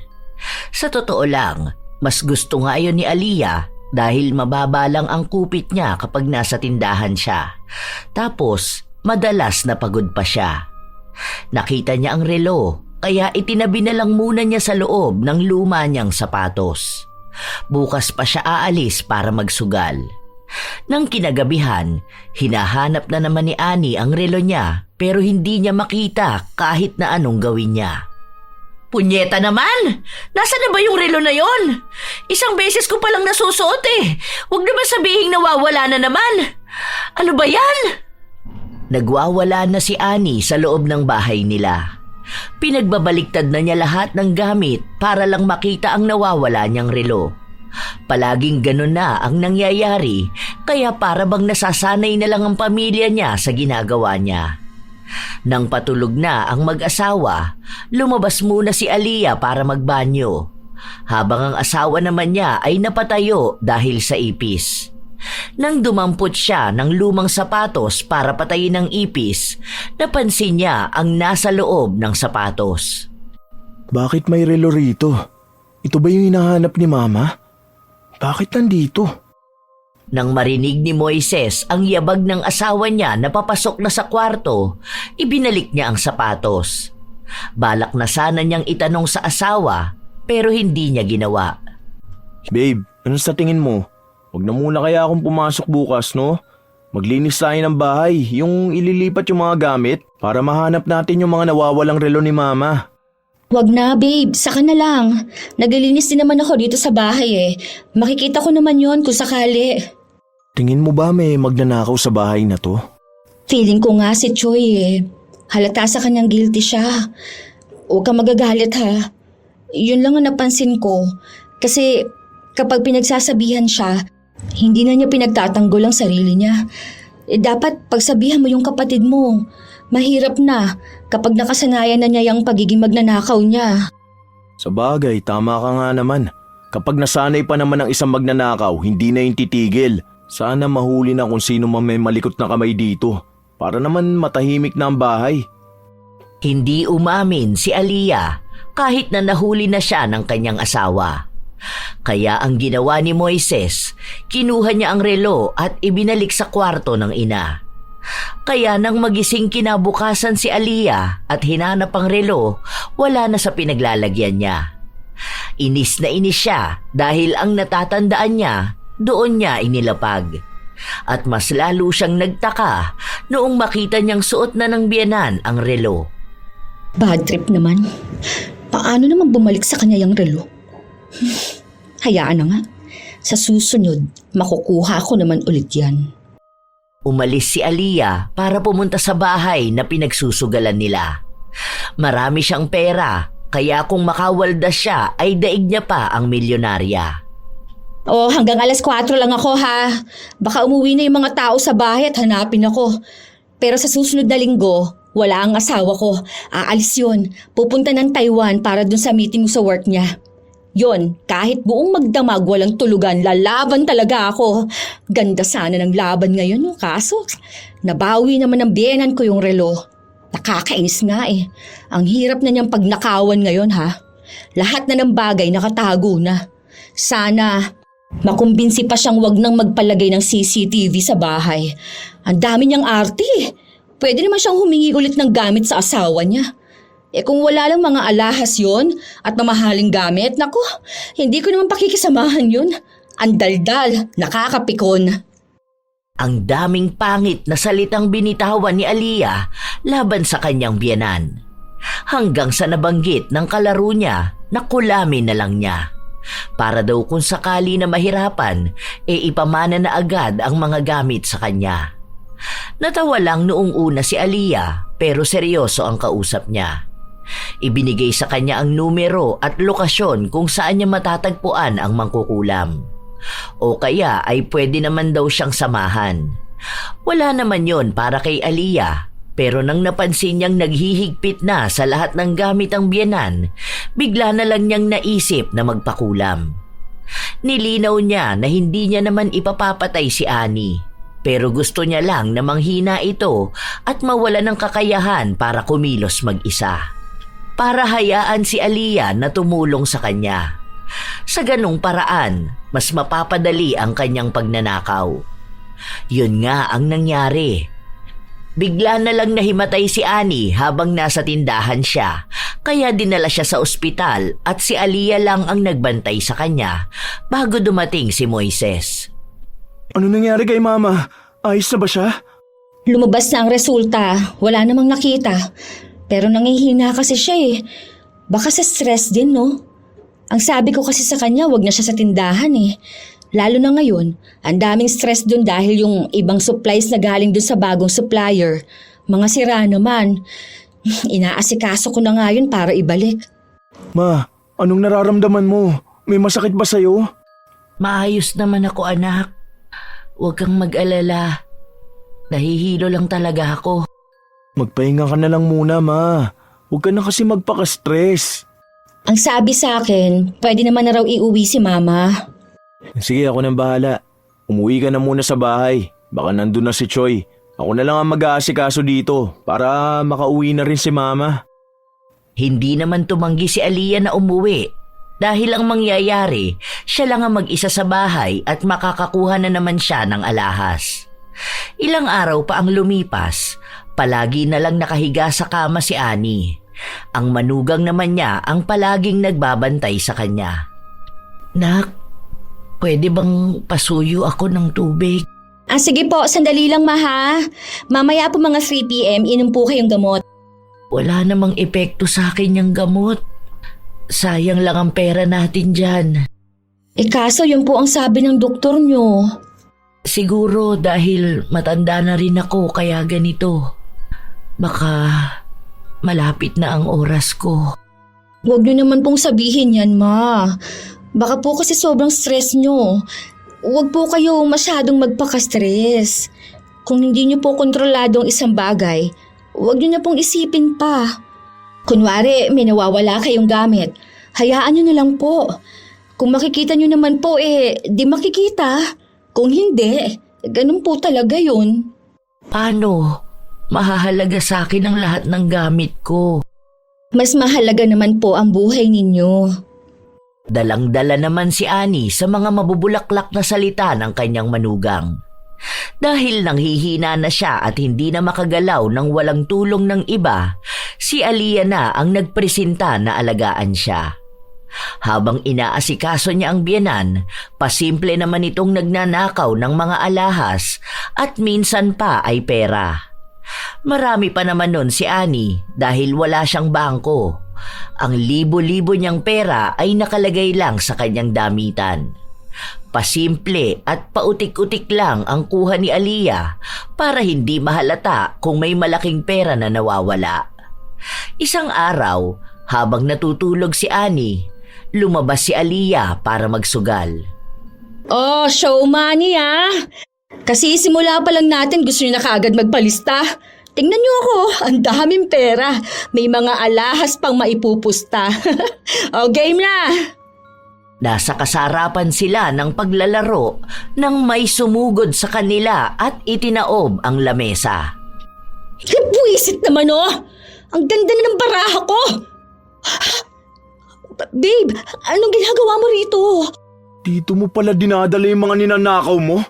Speaker 2: Sa totoo lang, mas gusto nga yun ni Aliyah dahil mababa lang ang kupit niya kapag nasa tindahan siya. Tapos, madalas na pagod pa siya. Nakita niya ang relo, kaya itinabi na lang muna niya sa loob ng luma niyang sapatos. Bukas pa siya aalis para magsugal. Nang kinagabihan, hinahanap na naman ni Annie ang relo niya pero hindi niya makita kahit na anong gawin niya. Punyeta naman! Nasaan na ba yung relo na yon? Isang beses ko palang nasusuot eh. Huwag naman sabihing nawawala na naman. Ano ba yan? Nagwawala na si Annie sa loob ng bahay nila. Pinagbabaliktad na niya lahat ng gamit para lang makita ang nawawala niyang relo. Palaging ganun na ang nangyayari kaya para bang nasasanay na lang ang pamilya niya sa ginagawa niya. Nang patulog na ang mag-asawa, lumabas muna si Aliyah para magbanyo. Habang ang asawa naman niya ay napatayo dahil sa ipis. Nang dumampot siya ng lumang sapatos para patayin ang ipis, napansin niya ang nasa loob ng sapatos.
Speaker 1: Bakit may relo rito? Ito ba yung hinahanap ni Mama? Bakit nandito?
Speaker 2: Nang marinig ni Moises ang yabag ng asawa niya na papasok na sa kwarto, ibinalik niya ang sapatos. Balak na sana niyang itanong sa asawa pero hindi niya ginawa.
Speaker 1: Babe, ano sa tingin mo? Huwag na muna kaya akong pumasok bukas, no? Maglinis tayo ng bahay, yung ililipat yung mga gamit para mahanap natin yung mga nawawalang relo ni Mama.
Speaker 3: Wag na, babe. Saka na lang. Naglilinis din naman ako dito sa bahay eh. Makikita ko naman yon kung sakali.
Speaker 1: Tingin mo ba may magnanakaw sa bahay na to?
Speaker 3: Feeling ko nga si Choi eh. Halata sa kanyang guilty siya. Huwag kang magagalit ha. Yun lang ang napansin ko. Kasi kapag pinagsasabihan siya, hindi na niya pinagtatanggol ang sarili niya. Dapat pagsabihan mo yung kapatid mo. Mahirap na kapag nakasanayan na niya yung pagiging magnanakaw niya.
Speaker 1: Sa bagay, tama ka nga naman. Kapag nasanay pa naman ang isang magnanakaw, hindi na yung titigil. Sana mahuli na kung sino man may malikot na kamay dito. Para naman matahimik na ang bahay.
Speaker 2: Hindi umamin si Aliyah kahit na nahuli na siya ng kanyang asawa. Kaya ang ginawa ni Moises, kinuha niya ang relo at ibinalik sa kwarto ng ina. Kaya nang magising kinabukasan si Aliyah at hinanap ang relo, wala na sa pinaglalagyan niya. Inis na inis siya dahil ang natatandaan niya, doon niya inilapag. At mas lalo siyang nagtaka noong makita niyang suot na ng biyenan ang relo.
Speaker 3: Bad trip naman. Paano naman bumalik sa kanya yung relo? Hayaan na nga. Sa susunod, makukuha ko naman ulit yan.
Speaker 2: Umalis si Aliyah para pumunta sa bahay na pinagsusugalan nila. Marami siyang pera, kaya kung makawaldas siya ay daig niya pa ang milyonarya.
Speaker 3: Oh, hanggang alas 4 lang ako ha. Baka umuwi na yung mga tao sa bahay at hanapin ako. Pero sa susunod na linggo, wala ang asawa ko. Aalis yun. Pupunta ng Taiwan para dun sa meeting mo sa work niya. Yon, kahit buong magdamag walang tulugan, lalaban talaga ako. Ganda sana ng laban ngayon, kaso nabawi naman ng biyenan ko yung relo. Nakakainis nga eh. Ang hirap na niyang pagnakawan ngayon ha. Lahat na ng bagay nakatago na. Sana makumbinsi pa siyang wag nang magpalagay ng CCTV sa bahay. Ang dami niyang arte eh. Pwede naman siyang humingi ulit ng gamit sa asawa niya. Kung wala lang mga alahas yon at mamahaling gamit, naku, hindi ko naman pakikisamahan yun. Ang daldal, nakakapikon.
Speaker 2: Ang daming pangit na salitang binitawan ni Aliyah laban sa kanyang biyenan. Hanggang sa nabanggit ng kalaro niya na kulamin na lang niya. Para daw kung sakali na mahirapan, ipamana na agad ang mga gamit sa kanya. Natawa lang noong una si Aliyah pero seryoso ang kausap niya. Ibinigay sa kanya ang numero at lokasyon kung saan niya matatagpuan ang mangkukulam. O kaya ay pwede naman daw siyang samahan. Wala naman yon para kay Aliyah, pero nang napansin niyang naghihigpit na sa lahat ng gamit ang biyenan, bigla na lang niyang naisip na magpakulam. Nilinaw niya na hindi niya naman ipapapatay si Annie, Pero gusto niya lang na manghina ito at mawala ng kakayahan para kumilos mag-isa. Para hayaan si Aliyah na tumulong sa kanya. Sa ganung paraan, mas mapapadali ang kanyang pagnanakaw. Yun nga ang nangyari. Bigla na lang nahimatay si Annie habang nasa tindahan siya, kaya dinala siya sa ospital at si Aliyah lang ang nagbantay sa kanya bago dumating si Moises.
Speaker 1: Ano nangyari kay Mama? Ayos na ba siya?
Speaker 3: Lumabas na ang resulta. Wala namang nakita. Pero nangihina kasi siya eh. Baka sa stress din, no? Ang sabi ko kasi sa kanya, wag na siya sa tindahan eh. Lalo na ngayon, ang daming stress dun dahil yung ibang supplies na galing dun sa bagong supplier. Mga sira naman. Inaasikaso ko na nga yun para ibalik.
Speaker 1: Ma, anong nararamdaman mo? May masakit ba sa'yo?
Speaker 2: Maayos naman ako, anak. Huwag kang mag-alala. Nahihilo lang talaga ako.
Speaker 1: Magpahinga ka na lang muna, Ma. Huwag ka na kasi magpaka-stress.
Speaker 3: Ang sabi sa akin, pwede naman na raw iuwi si Mama.
Speaker 1: Sige, ako nang bahala. Umuwi ka na muna sa bahay. Baka nandun na si Choi. Ako na lang ang mag-aasikaso dito para makauwi na rin si Mama.
Speaker 2: Hindi naman tumanggi si Aliyah na umuwi. Dahil ang mangyayari, siya lang ang mag-isa sa bahay at makakakuha na naman siya ng alahas. Ilang araw pa ang lumipas, palagi na lang nakahiga sa kama si Annie. Ang manugang naman niya ang palaging nagbabantay sa kanya. Nak, pwede bang pasuyo ako ng tubig?
Speaker 3: Sige po, sandali lang ha. Mamaya po mga 3 p.m. inom po kayong gamot.
Speaker 2: Wala namang epekto sa akin yung gamot. Sayang lang ang pera natin dyan.
Speaker 3: Kaso yun po ang sabi ng doktor nyo.
Speaker 2: Siguro dahil matanda na rin ako kaya ganito. Baka malapit na ang oras ko.
Speaker 3: Huwag nyo naman pong sabihin yan, Ma. Baka po kasi sobrang stress nyo. Huwag po kayo masyadong magpaka-stress. Kung hindi nyo po kontrolado ang isang bagay, huwag nyo na pong isipin pa. Kunwari, may nawawala kayong gamit. Hayaan nyo na lang po. Kung makikita nyo naman po, di makikita. Kung hindi, ganun po talaga yun.
Speaker 2: Paano? Mahahalaga sa akin ang lahat ng gamit ko.
Speaker 3: Mas mahalaga naman po ang buhay ninyo.
Speaker 2: Dalang-dala naman si Annie sa mga mabubulaklak na salita ng kanyang manugang. Dahil nanghihina na siya at hindi na makagalaw ng walang tulong ng iba, si Aliyah na ang nagpresenta na alagaan siya. Habang inaasikaso niya ang biyenan, pasimple naman itong nagnanakaw ng mga alahas at minsan pa ay pera. Marami pa naman nun si Annie dahil wala siyang bangko. Ang libo-libo niyang pera ay nakalagay lang sa kanyang damitan. Pasimple at pautik-utik lang ang kuha ni Aliyah para hindi mahalata kung may malaking pera na nawawala. Isang araw, habang natutulog si Annie, lumabas si Aliyah para magsugal.
Speaker 3: Oh, show money Kasi simula pa lang natin gusto niyo na kaagad magpalista. Tingnan niyo ako, ang daming pera. May mga alahas pang maipupusta. Game na!
Speaker 2: Nasa kasarapan sila ng paglalaro nang may sumugod sa kanila at itinaob ang lamesa.
Speaker 3: Buwisit naman Ang ganda na ng baraha ko! Babe, anong ginagawa mo rito?
Speaker 1: Dito mo pala dinadala yung mga ninanakaw mo?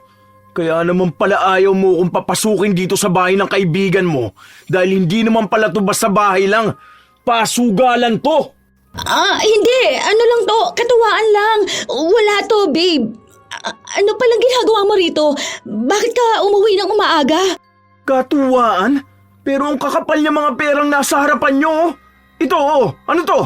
Speaker 1: Kaya naman pala ayaw mo kung papasukin dito sa bahay ng kaibigan mo dahil hindi naman pala to basta bahay lang. Pasugalan to!
Speaker 3: Hindi. Ano lang to? Katuwaan lang. Wala to, babe. Ano palang ginagawa mo rito? Bakit ka umuwi ng umaaga?
Speaker 1: Katuwaan? Pero ang kakapal niya mga perang nasa harapan nyo. Ito ano to?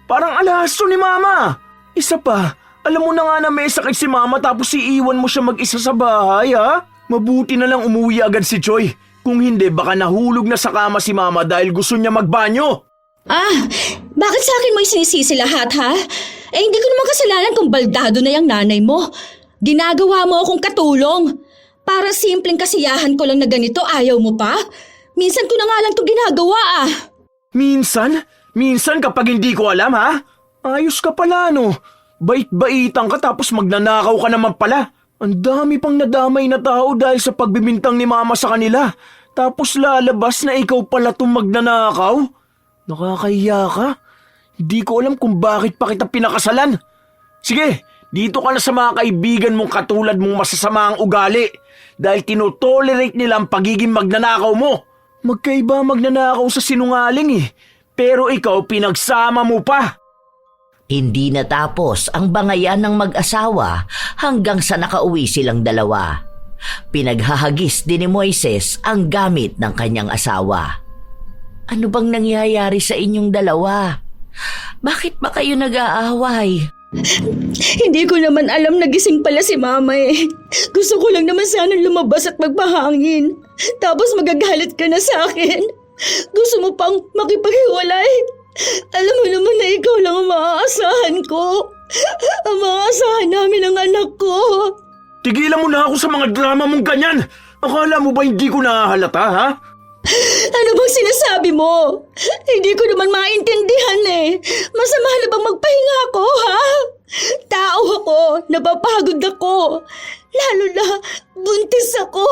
Speaker 1: Parang alahas to ni Mama. Isa pa, alam mo na nga na may sakit si Mama tapos iiwan mo siya mag-isa sa bahay ha? Mabuti na lang umuwi agad si Choi. Kung hindi baka nahulog na sa kama si Mama dahil gusto niya magbanyo.
Speaker 3: Bakit sa akin mo isinisisi lahat ha? Hindi ko naman kasalanan kung baldado na yung nanay mo. Ginagawa mo akong katulong. Para simpleng kasiyahan ko lang na ganito, ayaw mo pa? Minsan ko na nga lang ito ginagawa
Speaker 1: Minsan? Minsan kapag hindi ko alam ha? Ayos ka pala no. Bait-baitan ka tapos magnanakaw ka naman pala. Ang dami pang nadamay na tao dahil sa pagbibintang ni Mama sa kanila. Tapos lalabas na ikaw pala itong magnanakaw? Nakakahiya ka? Hindi ko alam kung bakit pa kita pinakasalan. Sige, dito ka na sa mga kaibigan mong katulad mong masasama ang ugali dahil tinotolerate nila ang pagiging magnanakaw mo. Magkaiba magnanakaw sa sinungaling pero ikaw pinagsama mo pa.
Speaker 2: Hindi natapos ang bangayan ng mag-asawa hanggang sa nakauwi silang dalawa. Pinaghahagis din ni Moises ang gamit ng kanyang asawa. Ano bang nangyayari sa inyong dalawa? Bakit ba kayo nag-aaway?
Speaker 3: Hindi ko naman alam na gising pala si Mama eh. Gusto ko lang naman sana lumabas at magpahangin. Tapos magagalit ka na sa akin. Gusto mo pang makipaghiwalay? Alam mo naman na ikaw lang ang maaasahan ko. Ang maaasahan namin ang anak ko.
Speaker 1: Tigilan mo na ako sa mga drama mong ganyan. Akala mo ba hindi ko nahahalata, ha?
Speaker 3: Ano bang sinasabi mo? Hindi ko naman maintindihan eh. Masama na bang magpahinga ako, ha? Tao ako, napapagod ako. Lalo na, buntis ako.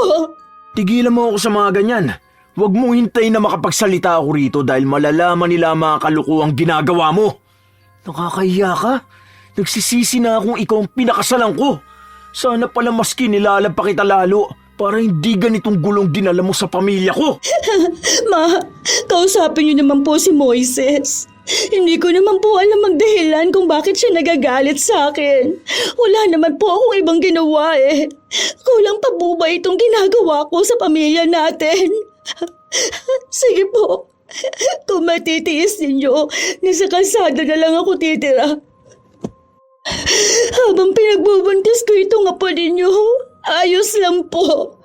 Speaker 1: Tigilan mo ako sa mga ganyan. Huwag mong hintayin na makapagsalita ako rito dahil malalaman nila ang mga kalukuhang ginagawa mo. Nakakahiya ka? Nagsisisi na akong ikaw ang pinakasalan ko. Sana pala maski nilalab pa kita lalo para hindi ganitong gulong dinala mo sa pamilya ko.
Speaker 3: Ma, kausapin niyo naman po si Moises. Hindi ko naman po alam ang dahilan kung bakit siya nagagalit sa akin. Wala naman po akong ibang ginawa eh. Kulang pa po ba itong ginagawa ko sa pamilya natin? Sige po, kung matitiis ninyo, nasa kalsada na lang ako titira. Habang pinagbubuntis ko itong apo ninyo, ayos lang po.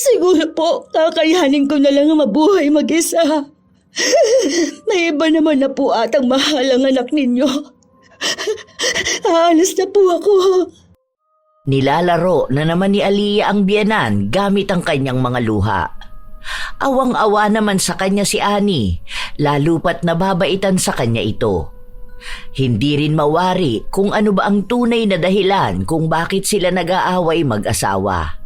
Speaker 3: Siguro po, kakayanin ko na lang ang mabuhay mag-isa. May iba naman na po atang mahal ang anak ninyo. Aalis na po ako.
Speaker 2: Nilalaro na naman ni Aliyah ang biyenan gamit ang kanyang mga luha. Awang-awa naman sa kanya si Annie, lalo pat nababaitan sa kanya ito. Hindi rin mawari kung ano ba ang tunay na dahilan kung bakit sila nag-aaway mag-asawa.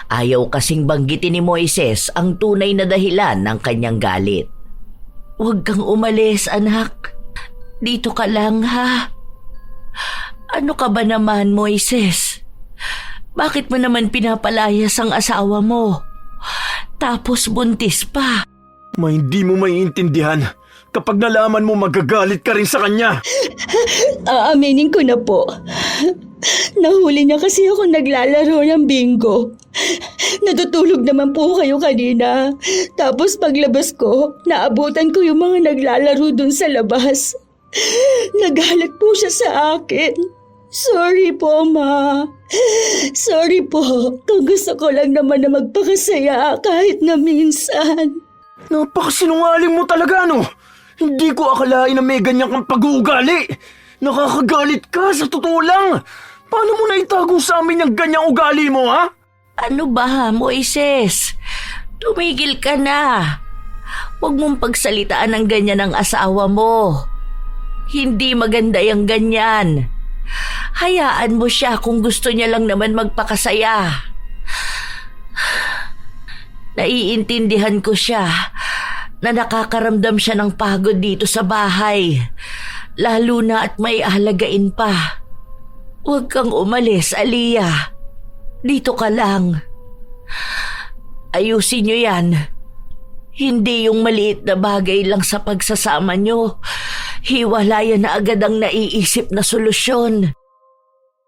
Speaker 2: Ayaw kasing banggitin ni Moises ang tunay na dahilan ng kanyang galit. Huwag kang umalis, anak. Dito ka lang, ha? Ano ka ba naman, Moises? Bakit mo naman pinapalayas ang asawa mo? Tapos buntis pa.
Speaker 1: Hindi mo maiintindihan. Kapag nalaman mo magagalit ka rin sa kanya.
Speaker 3: Aaminin ko na po. Nahuli niya kasi ako naglalaro ng bingo. Natutulog naman po kayo kanina. Tapos paglabas ko, naabutan ko yung mga naglalaro dun sa labas. Nagalit po siya sa akin. Sorry po, Ma. Sorry po kung gusto ko lang naman na magpakasaya kahit na minsan.
Speaker 1: Napakasinungaling mo talaga, no? Hindi ko akalain na may ganyan kang pag-uugali. Nakakagalit ka, sa totoo lang. Paano mo naitago sa amin yung ganyang ugali mo, ha?
Speaker 2: Ano ba, Moises? Tumigil ka na. Huwag mong pagsalitaan ng ganyan ang asawa mo. Hindi maganda yung ganyan. Hayaan mo siya kung gusto niya lang naman magpakasaya. Naiintindihan ko siya na nakakaramdam siya ng pagod dito sa bahay. Lalo na at may ahalagain pa. Huwag kang umalis, Aliyah. Dito ka lang. Ayusin niyo yan. Hindi yung maliit na bagay lang sa pagsasama niyo. Hiwalayan na agad ang naiisip na solusyon.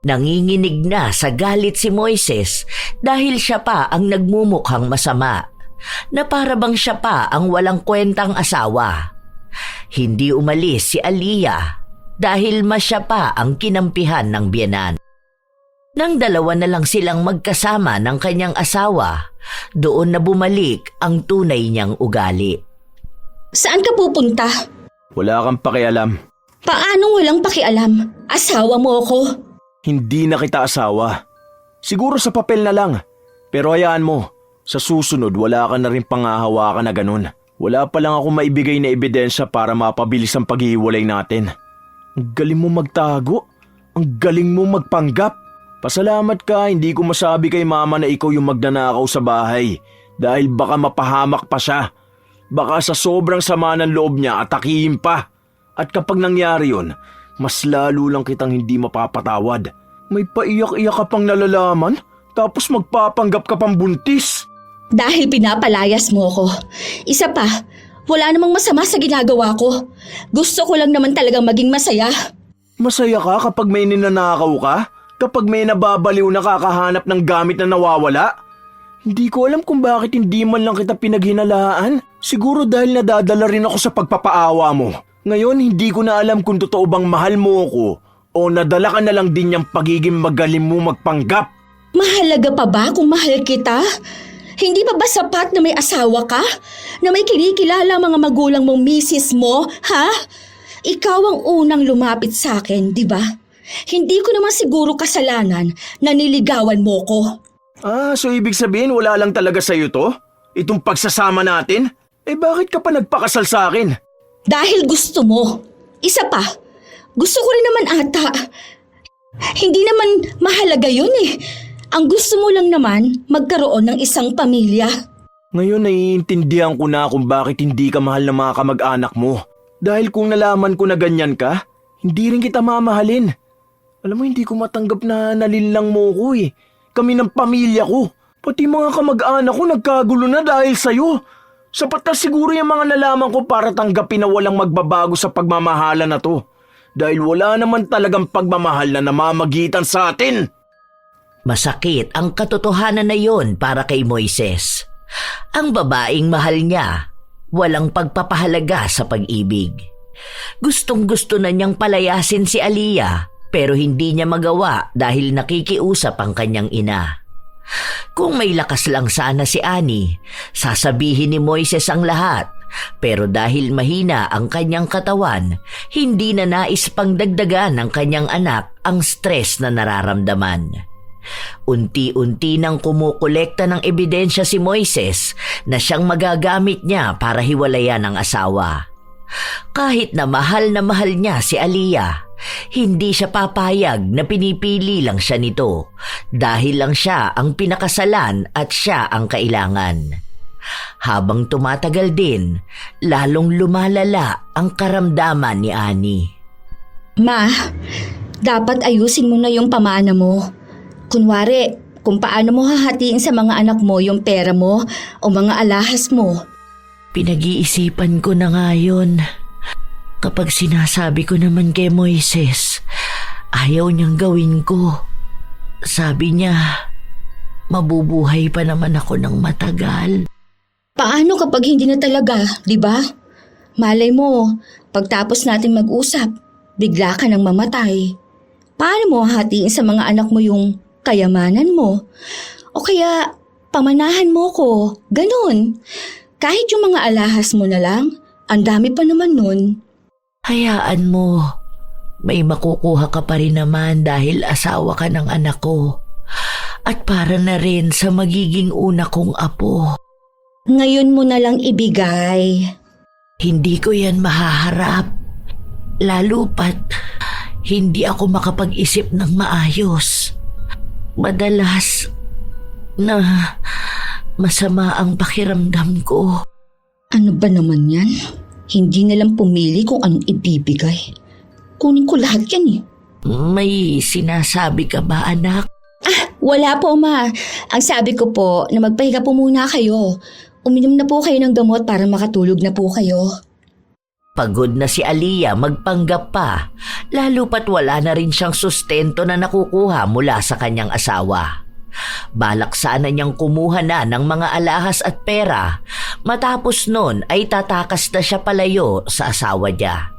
Speaker 2: Nanginginig na sa galit si Moises dahil siya pa ang nagmumukhang masama, na para bang siya pa ang walang kwentang asawa. Hindi umalis si Aliyah dahil siya pa ang kinampihan ng biyenan. Nang dalawa na lang silang magkasama ng kanyang asawa, doon na bumalik ang tunay niyang ugali.
Speaker 3: Saan ka pupunta?
Speaker 1: Wala kang pakialam.
Speaker 3: Paanong walang pakialam? Asawa mo ako?
Speaker 1: Hindi na kita asawa. Siguro sa papel na lang. Pero hayaan mo, sa susunod wala ka na rin pangahawakan na ganun. Wala pa lang ako maibigay na ebidensya para mapabilis ang paghihiwalay natin. Ang galing mo magtago. Ang galing mo magpanggap. Pasalamat ka, hindi ko masabi kay mama na ikaw yung magnanakaw sa bahay dahil baka mapahamak pa siya. Baka sa sobrang sama ng loob niya atakihin pa. At kapag nangyari yun, mas lalo lang kitang hindi mapapatawad. May paiyak-iyak ka pang nalalaman, tapos magpapanggap ka pang buntis.
Speaker 3: Dahil pinapalayas mo ko. Isa pa, wala namang masama sa ginagawa ko. Gusto ko lang naman talagang maging masaya.
Speaker 1: Masaya ka kapag may ninanakaw ka? Kapag may nababaliw na kakahanap ng gamit na nawawala? Hindi ko alam kung bakit hindi man lang kita pinaghinalaan. Siguro dahil nadadala rin ako sa pagpapaawa mo. Ngayon hindi ko na alam kung totoo bang mahal mo ako o nadala ka na lang din yung pagiging magaling mo magpanggap.
Speaker 3: Mahalaga pa ba kung mahal kita? Hindi pa ba sapat na may asawa ka? Na may kinikilala mga magulang mong misis mo, ha? Ikaw ang unang lumapit sa akin, di ba? Hindi ko naman siguro kasalanan na niligawan mo ko.
Speaker 1: So ibig sabihin wala lang talaga sa'yo to? Itong pagsasama natin? Bakit ka pa nagpakasal sa akin?
Speaker 3: Dahil gusto mo. Isa pa, gusto ko rin naman ata. Hindi naman mahalaga yun eh. Ang gusto mo lang naman magkaroon ng isang pamilya.
Speaker 1: Ngayon naiintindihan ko na kung bakit hindi ka mahal ng mga kamag-anak mo. Dahil kung nalaman ko na ganyan ka, hindi rin kita mamahalin. Alam mo, hindi ko matanggap na nalinlang mo ko eh. Kami ng pamilya ko. Pati mga kamag-anak ko nagkagulo na dahil sa'yo. Sapat na siguro yung mga nalaman ko para tanggapin na walang magbabago sa pagmamahala na to. Dahil wala naman talagang pagmamahal na namamagitan sa atin.
Speaker 2: Masakit ang katotohanan na yon para kay Moises. Ang babaeng mahal niya, walang pagpapahalaga sa pag-ibig. Gustong-gusto na niyang palayasin si Aliyah pero hindi niya magawa dahil nakikiusap ang kanyang ina. Kung may lakas lang sana si Annie, sasabihin ni Moises ang lahat. Pero dahil mahina ang kanyang katawan, hindi na nais pang dagdagan ng kanyang anak ang stress na nararamdaman. Unti-unti nang kumukolekta ng ebidensya si Moises na siyang magagamit niya para hiwalayan ang asawa. Kahit na mahal niya si Aliyah, hindi siya papayag na pinipili lang siya nito dahil lang siya ang pinakasalan at siya ang kailangan. Habang tumatagal din, lalong lumalala ang karamdaman ni Annie.
Speaker 3: Ma, dapat ayusin mo na yung pamana mo. Kunwari, kung paano mo hahatiin sa mga anak mo yung pera mo o mga alahas mo.
Speaker 2: Pinag-iisipan ko na nga yun. Kapag sinasabi ko naman kay Moises, ayaw niyang gawin ko. Sabi niya, mabubuhay pa naman ako ng matagal.
Speaker 3: Paano kapag hindi na talaga, di ba? Malay mo, pagtapos natin mag-usap, bigla ka nang mamatay. Paano mo hahatiin sa mga anak mo yung kayamanan mo? O kaya, pamanahan mo ko, ganun. Kahit yung mga alahas mo na lang, ang dami pa naman nun.
Speaker 2: Hayaan mo, may makukuha ka pa rin naman dahil asawa ka ng anak ko. At para na rin sa magiging una kong apo.
Speaker 3: Ngayon mo na lang ibigay.
Speaker 2: Hindi ko yan mahaharap. Lalo pat hindi ako makapag-isip ng maayos. Madalas na masama ang pakiramdam ko.
Speaker 3: Ano ba naman yan? Hindi na lang pumili kung anong ibibigay. Kunin ko lahat yan eh.
Speaker 2: May sinasabi ka ba, anak?
Speaker 3: Wala po, Ma. Ang sabi ko po na magpahinga po muna kayo. Uminom na po kayo ng gamot para makatulog na po kayo.
Speaker 2: Pagod na si Aliyah magpanggap pa, lalo pat wala na rin siyang sustento na nakukuha mula sa kanyang asawa. Balak sana niyang kumuha na ng mga alahas at pera, matapos nun ay tatakas na siya palayo sa asawa niya.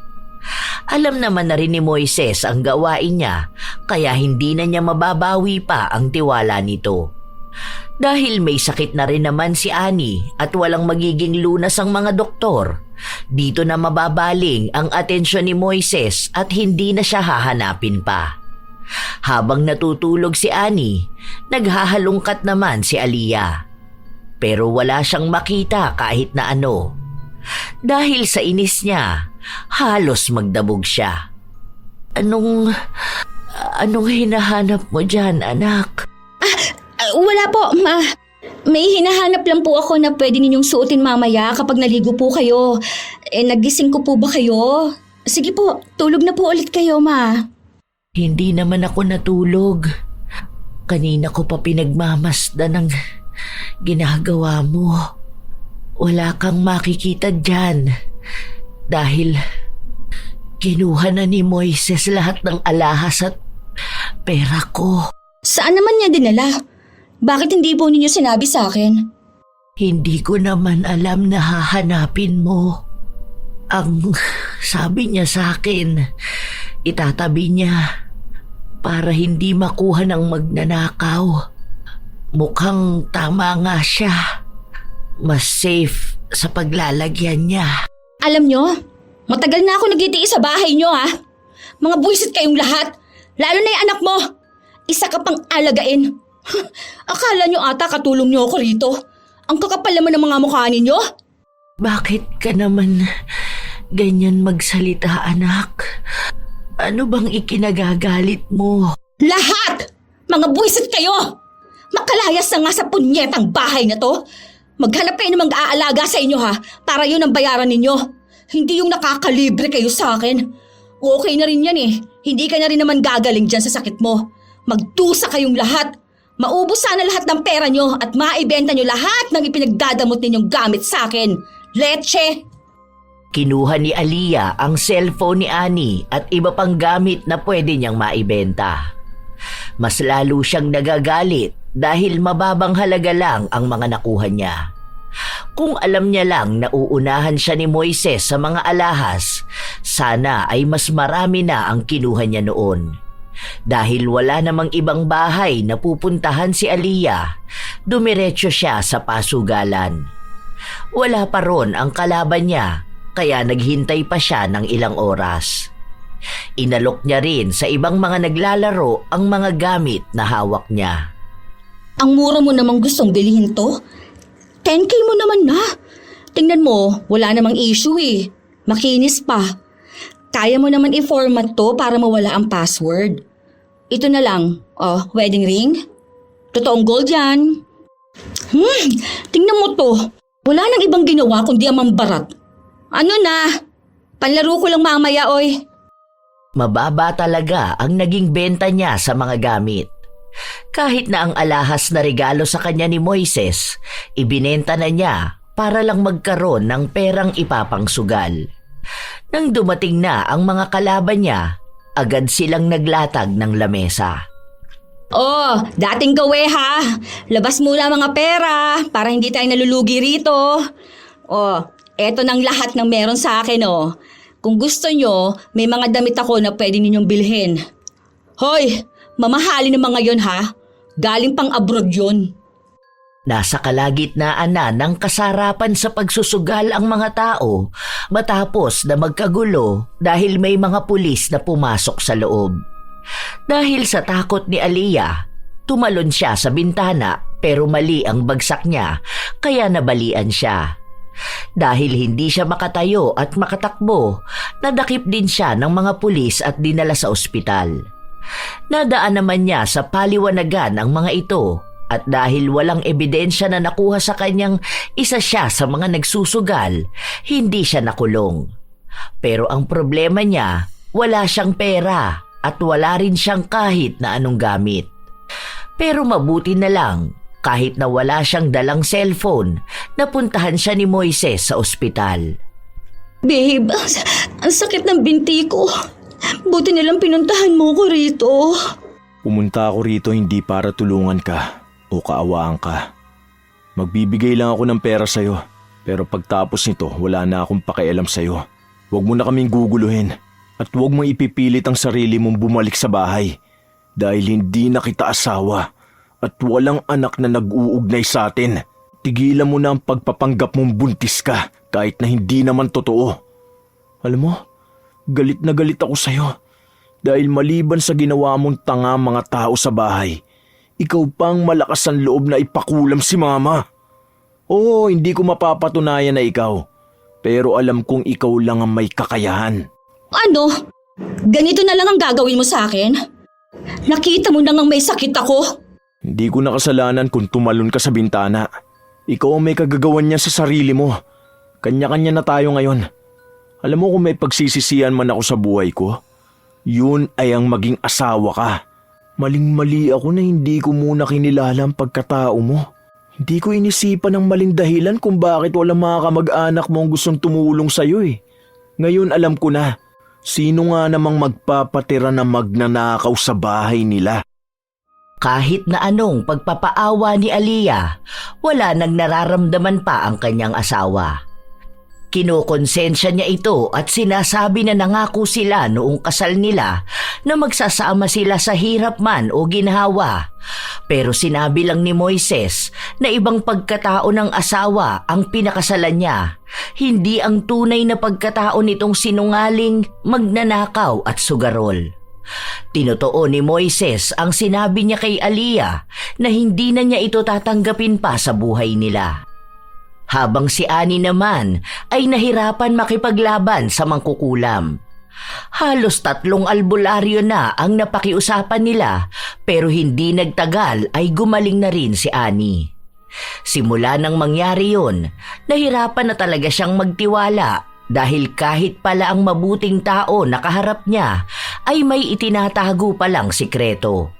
Speaker 2: Alam naman na rin ni Moises ang gawain niya, kaya hindi na niya mababawi pa ang tiwala nito. Dahil may sakit na rin naman si Annie at walang magiging lunas ang mga doktor, dito na mababaling ang atensyon ni Moises at hindi na siya hahanapin pa. Habang natutulog si Annie, naghahalungkat naman si Aliyah. Pero wala siyang makita kahit na ano. Dahil sa inis niya, halos magdabog siya. Anong hinahanap mo dyan, anak?
Speaker 3: Wala po, ma. May hinahanap lang po ako na pwede ninyong suotin mamaya kapag naligo po kayo. Nagising ko po ba kayo? Sige po, tulog na po ulit kayo, ma.
Speaker 2: Hindi naman ako natulog. Kanina ko pa pinagmamasdan ng ginagawa mo. Wala kang makikita dyan dahil kinuha na ni Moises lahat ng alahas at pera ko.
Speaker 3: Saan naman niya dinala? Bakit hindi po ninyo sinabi sa akin?
Speaker 2: Hindi ko naman alam na hahanapin mo. Ang sabi niya sa akin, itatabi niya para hindi makuha ng magnanakaw. Mukhang tama nga siya. Mas safe sa paglalagyan niya.
Speaker 3: Alam nyo, matagal na ako nagtitiis sa bahay nyo, ha? Mga buwisit kayong lahat, lalo na yung anak mo. Isa ka pang alagain. Akala nyo ata katulong nyo ako rito. Ang kakapal naman ng mga mukha ninyo.
Speaker 2: Bakit ka naman ganyan magsalita, anak? Ano bang ikinagagalit mo?
Speaker 3: Lahat! Mga buwisit kayo! Makalayas na nga sa punyetang bahay na to. Maghanap kayo ng mag-aalaga sa inyo, ha? Para yun ang bayaran ninyo. Hindi yung nakakalibre kayo sa akin. Okay na rin yan eh. Hindi ka na rin naman gagaling dyan sa sakit mo. Magdusa kayong lahat. Maubos sana lahat ng pera nyo at maibenta nyo lahat ng ipinagdadamot ninyong gamit sa akin. Leche!
Speaker 2: Kinuha ni Aliyah ang cellphone ni Annie at iba pang gamit na pwede niyang maibenta. Mas lalo siyang nagagalit dahil mababang halaga lang ang mga nakuha niya. Kung alam niya lang na uunahan siya ni Moises sa mga alahas, sana ay mas marami na ang kinuha niya noon. Dahil wala namang ibang bahay na pupuntahan si Aliyah, dumiretso siya sa pasugalan. Wala pa ron ang kalaban niya, kaya naghintay pa siya ng ilang oras. Inalok niya rin sa ibang mga naglalaro ang mga gamit na hawak niya.
Speaker 3: Ang mura mo namang gustong bilhin to? 10K mo naman na. Tingnan mo, wala namang issue eh. Makinis pa. Kaya mo naman i-format to para mawala ang password. Ito na lang. Oh, wedding ring? Totoong gold yan. Tingnan mo to. Wala nang ibang ginawa kundi ang mambarat. Ano na? Panlaro ko lang mamaya, oy.
Speaker 2: Mababa talaga ang naging benta niya sa mga gamit. Kahit na ang alahas na regalo sa kanya ni Moises, ibinenta na niya para lang magkaroon ng perang ipapangsugal. Nang dumating na ang mga kalaban niya, agad silang naglatag ng lamesa.
Speaker 3: Oh, dating gawe ha. Labas muna mga pera para hindi tayo nalulugi rito. Oh, eto nang lahat ng meron sa akin oh. Kung gusto nyo, may mga damit ako na pwede ninyong bilhin. Hoy, mamahalin ng mga yon ha. Galing pang abroad yun.
Speaker 2: Nasa kalagitnaan na ng kasarapan sa pagsusugal ang mga tao matapos na magkagulo dahil may mga pulis na pumasok sa loob. Dahil sa takot ni Aliyah, tumalon siya sa bintana pero mali ang bagsak niya kaya nabalian siya. Dahil hindi siya makatayo at makatakbo, nadakip din siya ng mga pulis at dinala sa ospital. Nadaan naman niya sa paliwanagan ang mga ito at dahil walang ebidensya na nakuha sa kanyang isa siya sa mga nagsusugal, hindi siya nakulong. Pero ang problema niya, wala siyang pera at wala rin siyang kahit na anong gamit. Pero mabuti na lang, kahit na wala siyang dalang cellphone, napuntahan siya ni Moises sa ospital.
Speaker 3: Babe, ang sakit ng binti ko. Buti nilang pinuntahan mo ko rito.
Speaker 1: Pumunta ako rito hindi para tulungan ka o kaawaan ka. Magbibigay lang ako ng pera sa'yo, pero pagtapos nito wala na akong pakialam sa'yo. Huwag mo na kaming guguluhin at huwag mo ipipilit ang sarili mong bumalik sa bahay dahil hindi na kita asawa at walang anak na nag-uugnay sa atin. Tigilan mo na ang pagpapanggap mong buntis ka kahit na hindi naman totoo. Alam mo, galit na galit ako sa'yo dahil maliban sa ginawa mong tanga mga tao sa bahay, ikaw pang malakas ang loob na ipakulam si mama. Oo, hindi ko mapapatunayan na ikaw, pero alam kong ikaw lang ang may kakayahan.
Speaker 3: Ano? Ganito na lang ang gagawin mo sa akin?
Speaker 4: Nakita mo na ngang may sakit ako.
Speaker 1: Hindi ko nakasalanan kung tumalon ka sa bintana. Ikaw ang may kagagawan niya sa sarili mo. Kanya-kanya na tayo ngayon. Alam mo kung may pagsisisihan man ako sa buhay ko, yun ay ang maging asawa ka. Maling-mali ako na hindi ko muna kinilala ang pagkatao mo. Hindi ko inisipan ng maling dahilan kung bakit walang mga kamag-anak mo ang gustong tumulong sa'yo eh. Ngayon alam ko na, sino nga namang magpapatira na magnanakaw sa bahay nila.
Speaker 2: Kahit na anong pagpapaawa ni Aliyah, wala nang nararamdaman pa ang kanyang asawa. Kinokonsensya niya ito at sinasabi na nangako sila noong kasal nila na magsasama sila sa hirap man o ginhawa. Pero sinabi lang ni Moises na ibang pagkatao ng asawa ang pinakasalan niya, hindi ang tunay na pagkatao nitong sinungaling, magnanakaw at sugarol. Tinotoo ni Moises ang sinabi niya kay Aliyah na hindi na niya ito tatanggapin pa sa buhay nila. Habang si Ani naman ay nahirapan makipaglaban sa mangkukulam. Halos 3 albularyo na ang napakiusapan nila pero hindi nagtagal ay gumaling na rin si Ani. Simula nang mangyari yun, nahirapan na talaga siyang magtiwala dahil kahit pala ang mabuting tao na kaharap niya ay may itinatago palang sikreto.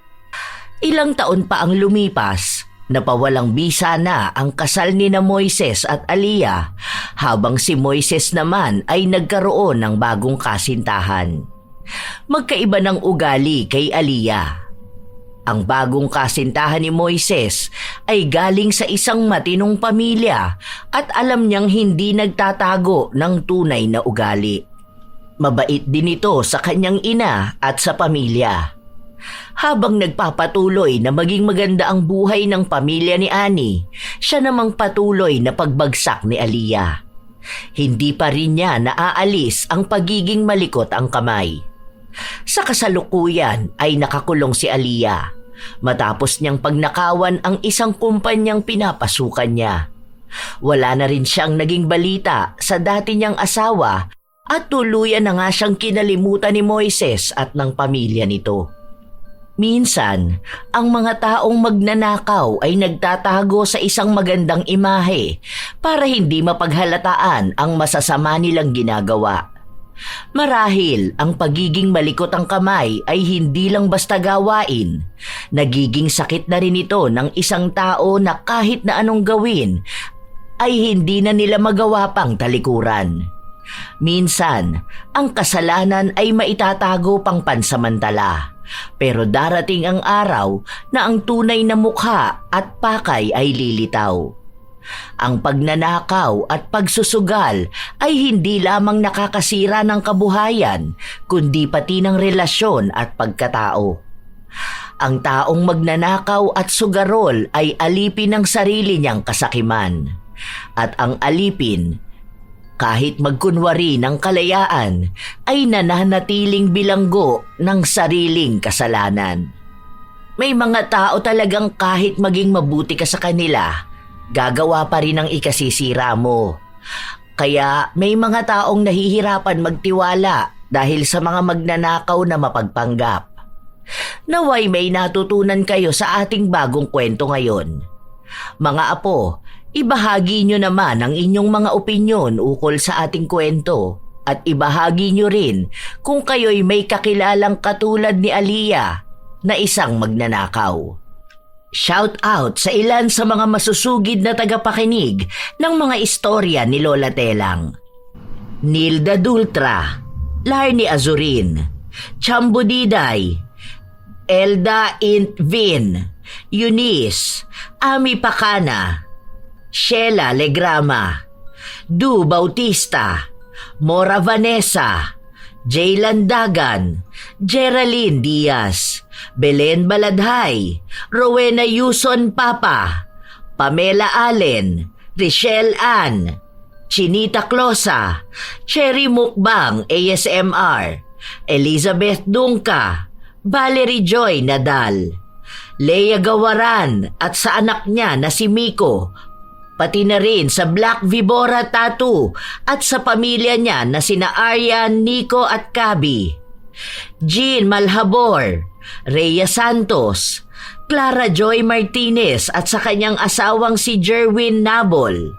Speaker 2: Ilang taon pa ang lumipas, napawalang bisa na ang kasal ni na Moises at Aliyah habang si Moises naman ay nagkaroon ng bagong kasintahan. Magkaiba ng ugali kay Aliyah. Ang bagong kasintahan ni Moises ay galing sa isang matinong pamilya at alam niyang hindi nagtatago ng tunay na ugali. Mabait din ito sa kanyang ina at sa pamilya. Habang nagpapatuloy na maging maganda ang buhay ng pamilya ni Ani, siya namang patuloy na pagbagsak ni Aliyah. Hindi pa rin niya naaalis ang pagiging malikot ang kamay. Sa kasalukuyan ay nakakulong si Aliyah matapos niyang pagnakawan ang isang kumpanyang pinapasukan niya. Wala na rin siyang naging balita sa dati niyang asawa at tuluyan na nga siyang kinalimutan ni Moises at ng pamilya nito. Minsan, ang mga taong magnanakaw ay nagtatago sa isang magandang imahe para hindi mapaghalataan ang masasama nilang ginagawa. Marahil ang pagiging malikot ang kamay ay hindi lang basta gawain. Nagiging sakit na rin ito ng isang tao na kahit na anong gawin ay hindi na nila magawa pang talikuran. Minsan, ang kasalanan ay maitatago pang pansamantala. Pero darating ang araw na ang tunay na mukha at pakay ay lilitaw. Ang pagnanakaw at pagsusugal ay hindi lamang nakakasira ng kabuhayan, kundi pati ng relasyon at pagkatao. Ang taong magnanakaw at sugarol ay alipin ng sarili niyang kasakiman. At ang alipin, kahit magkunwari ng kalayaan, ay nananatiling bilanggo ng sariling kasalanan. May mga tao talagang kahit maging mabuti ka sa kanila, gagawa pa rin ang ikasisira mo. Kaya may mga taong nahihirapan magtiwala dahil sa mga magnanakaw na mapagpanggap. Naway may natutunan kayo sa ating bagong kwento ngayon. Mga apo, ibahagi nyo naman ang inyong mga opinyon ukol sa ating kwento at ibahagi nyo rin kung kayo'y may kakilalang katulad ni Aliyah na isang magnanakaw. Shout out sa ilan sa mga masusugid na tagapakinig ng mga istorya ni Lola Telang. Nilda Dultra, Larny Azurin, Chambo Diday, Elda Int Vin, Eunice, Ami Pacana, Sheila Legrama, Du Bautista, Mora Vanessa, Jaylan Dagan, Geraldine Diaz, Belen Baladhay, Rowena Yuson Papa, Pamela Allen, Richelle Ann, Chinita Closa, Cherry Mukbang ASMR, Elizabeth Dungka, Valerie Joy Nadal, Leia Gawaran at sa anak niya na si Miko, pati na rin sa Black Vibora Tattoo at sa pamilya niya na sina Aryan, Nico at Kabi, Jean Malhabor, Rhea Santos, Clara Joy Martinez at sa kanyang asawang si Jerwin Nabol,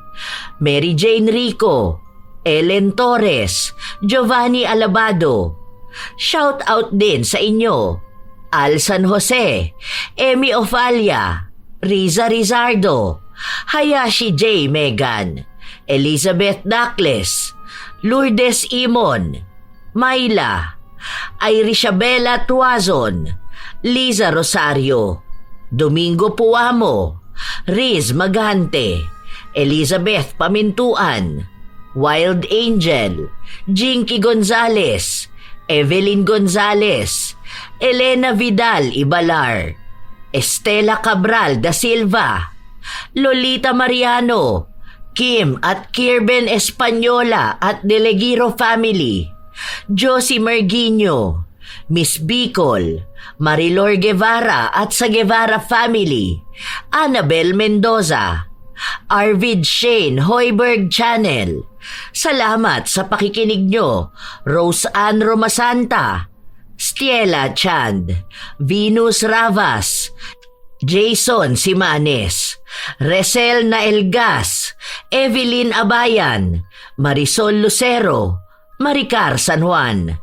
Speaker 2: Mary Jane Rico, Ellen Torres, Giovanni Alabado. Shout out din sa inyo, Al San Jose, Emmy Ofalia, Riza Rizardo, Hayashi J. Megan, Elizabeth Dacles, Lourdes Imon, Myla, Irisabela Tuazon, Liza Rosario, Domingo Puamo, Riz Magante, Elizabeth Pamintuan, Wild Angel, Jinky Gonzales, Evelyn Gonzales, Elena Vidal Ibalar, Estela Cabral da Silva, Lolita Mariano, Kim at Kirben Española at Delegiro family, Josie Merguinho, Miss Bicol, Marilor Guevara at sa Guevara family, Annabel Mendoza, Arvid Shane Hoiberg Channel. Salamat sa pakikinig nyo, Rose Ann Romasanta, Stiela Chand, Venus Ravas, Jason Simanes, Resel Naelgas, Evelyn Abayan, Marisol Lucero, Maricar San Juan,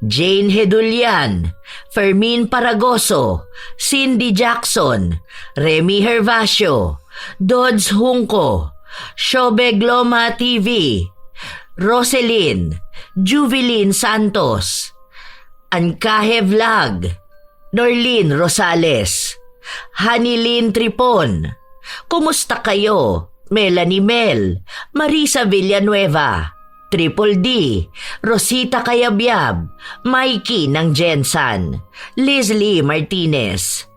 Speaker 2: Jane Hedulian, Fermin Paragoso, Cindy Jackson, Remy Hervasio, Dodds Hunco, Shobeg Loma TV, Roselyn, Juvelyn Santos, Ankahe Vlog, Norlene Rosales, Hanilyn Tripon. Kumusta kayo? Melanie Mel, Marisa Villanueva, Triple D, Rosita Kayabyab, Mikey ng Jensan, Leslie Martinez,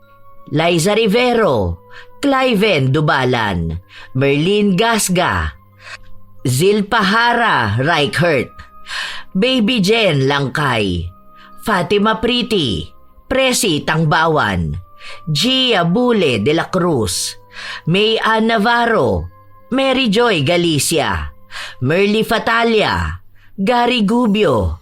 Speaker 2: Liza Rivero, Cliven Dubalan, Merlin Gasga, Zilpahara Reichert, Baby Jen Langkay, Fatima Priti, Presi Tangbawan, Gia Bule de la Cruz, May Ann Navarro, Mary Joy Galicia, Merly Fatalia, Gary Gubio,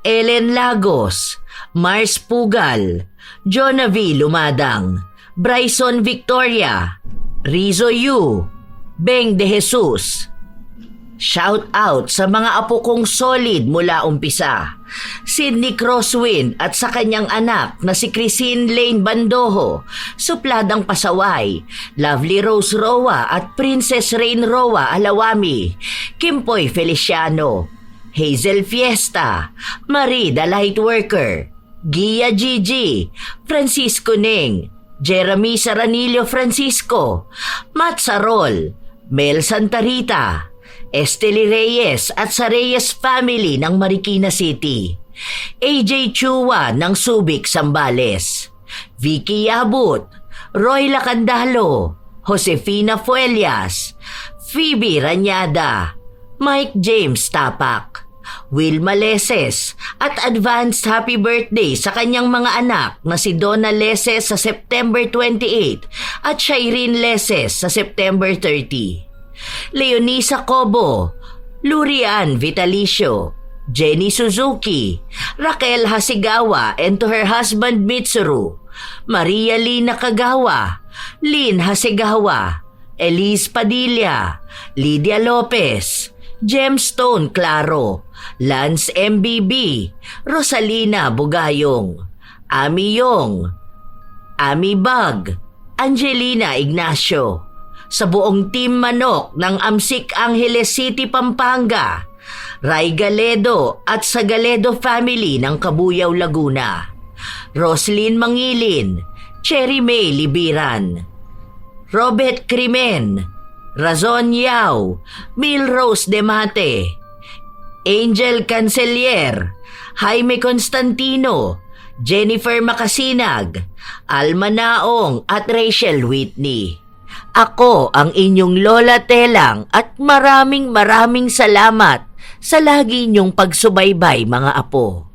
Speaker 2: Ellen Lagos, Mars Pugal, Jonavi Lumadang, Bryson Victoria, Rizo Yu, Beng de Jesus. Shout out sa mga apo kong solid mula umpisa. Sidney Crosswind at sa kanyang anak na si Christine Lane Bandoho, Supladang Pasaway, Lovely Rose Roa at Princess Rain Roa Alawami, Kimpoy Feliciano, Hazel Fiesta, Marie the Lightworker, Gia Gigi, Francisco Ning, Jeremy Saranillo Francisco, Matt Sarol, Mel Santarita, Esteli Reyes at sa Reyes family ng Marikina City, AJ Chua ng Subic, Zambales, Vicky Yabut, Roy Lacandalo, Josefina Fuelias, Phoebe Ranyada, Mike James Tapak, Wilma Leses at advanced happy birthday sa kanyang mga anak na si Donna Leses sa September 28 at Shireen Leses sa September 30. Leonisa Cobo, Lurian Vitalicio, Jenny Suzuki, Raquel Hasigawa and to her husband Mitsuru, Maria Lina Kagawa, Lynn Hasigawa, Elise Padilla, Lydia Lopez, Gemstone Claro, Lance MBB, Rosalina Bugayong, Ami Yong, Ami Bag, Angelina Ignacio, sa buong Team Manok ng Amsik Angeles City, Pampanga, Ray Galedo at sa Galedo family ng Kabuyaw, Laguna, Roslyn Mangilin, Cherry May Libiran, Robert Crimen, Razon Yao, Milrose Demate, Angel Cancelier, Jaime Constantino, Jennifer Makasinag, Alma Naong at Rachel Whitney. Ako ang inyong Lola Telang at maraming salamat sa lagi niyong pagsubaybay, mga apo.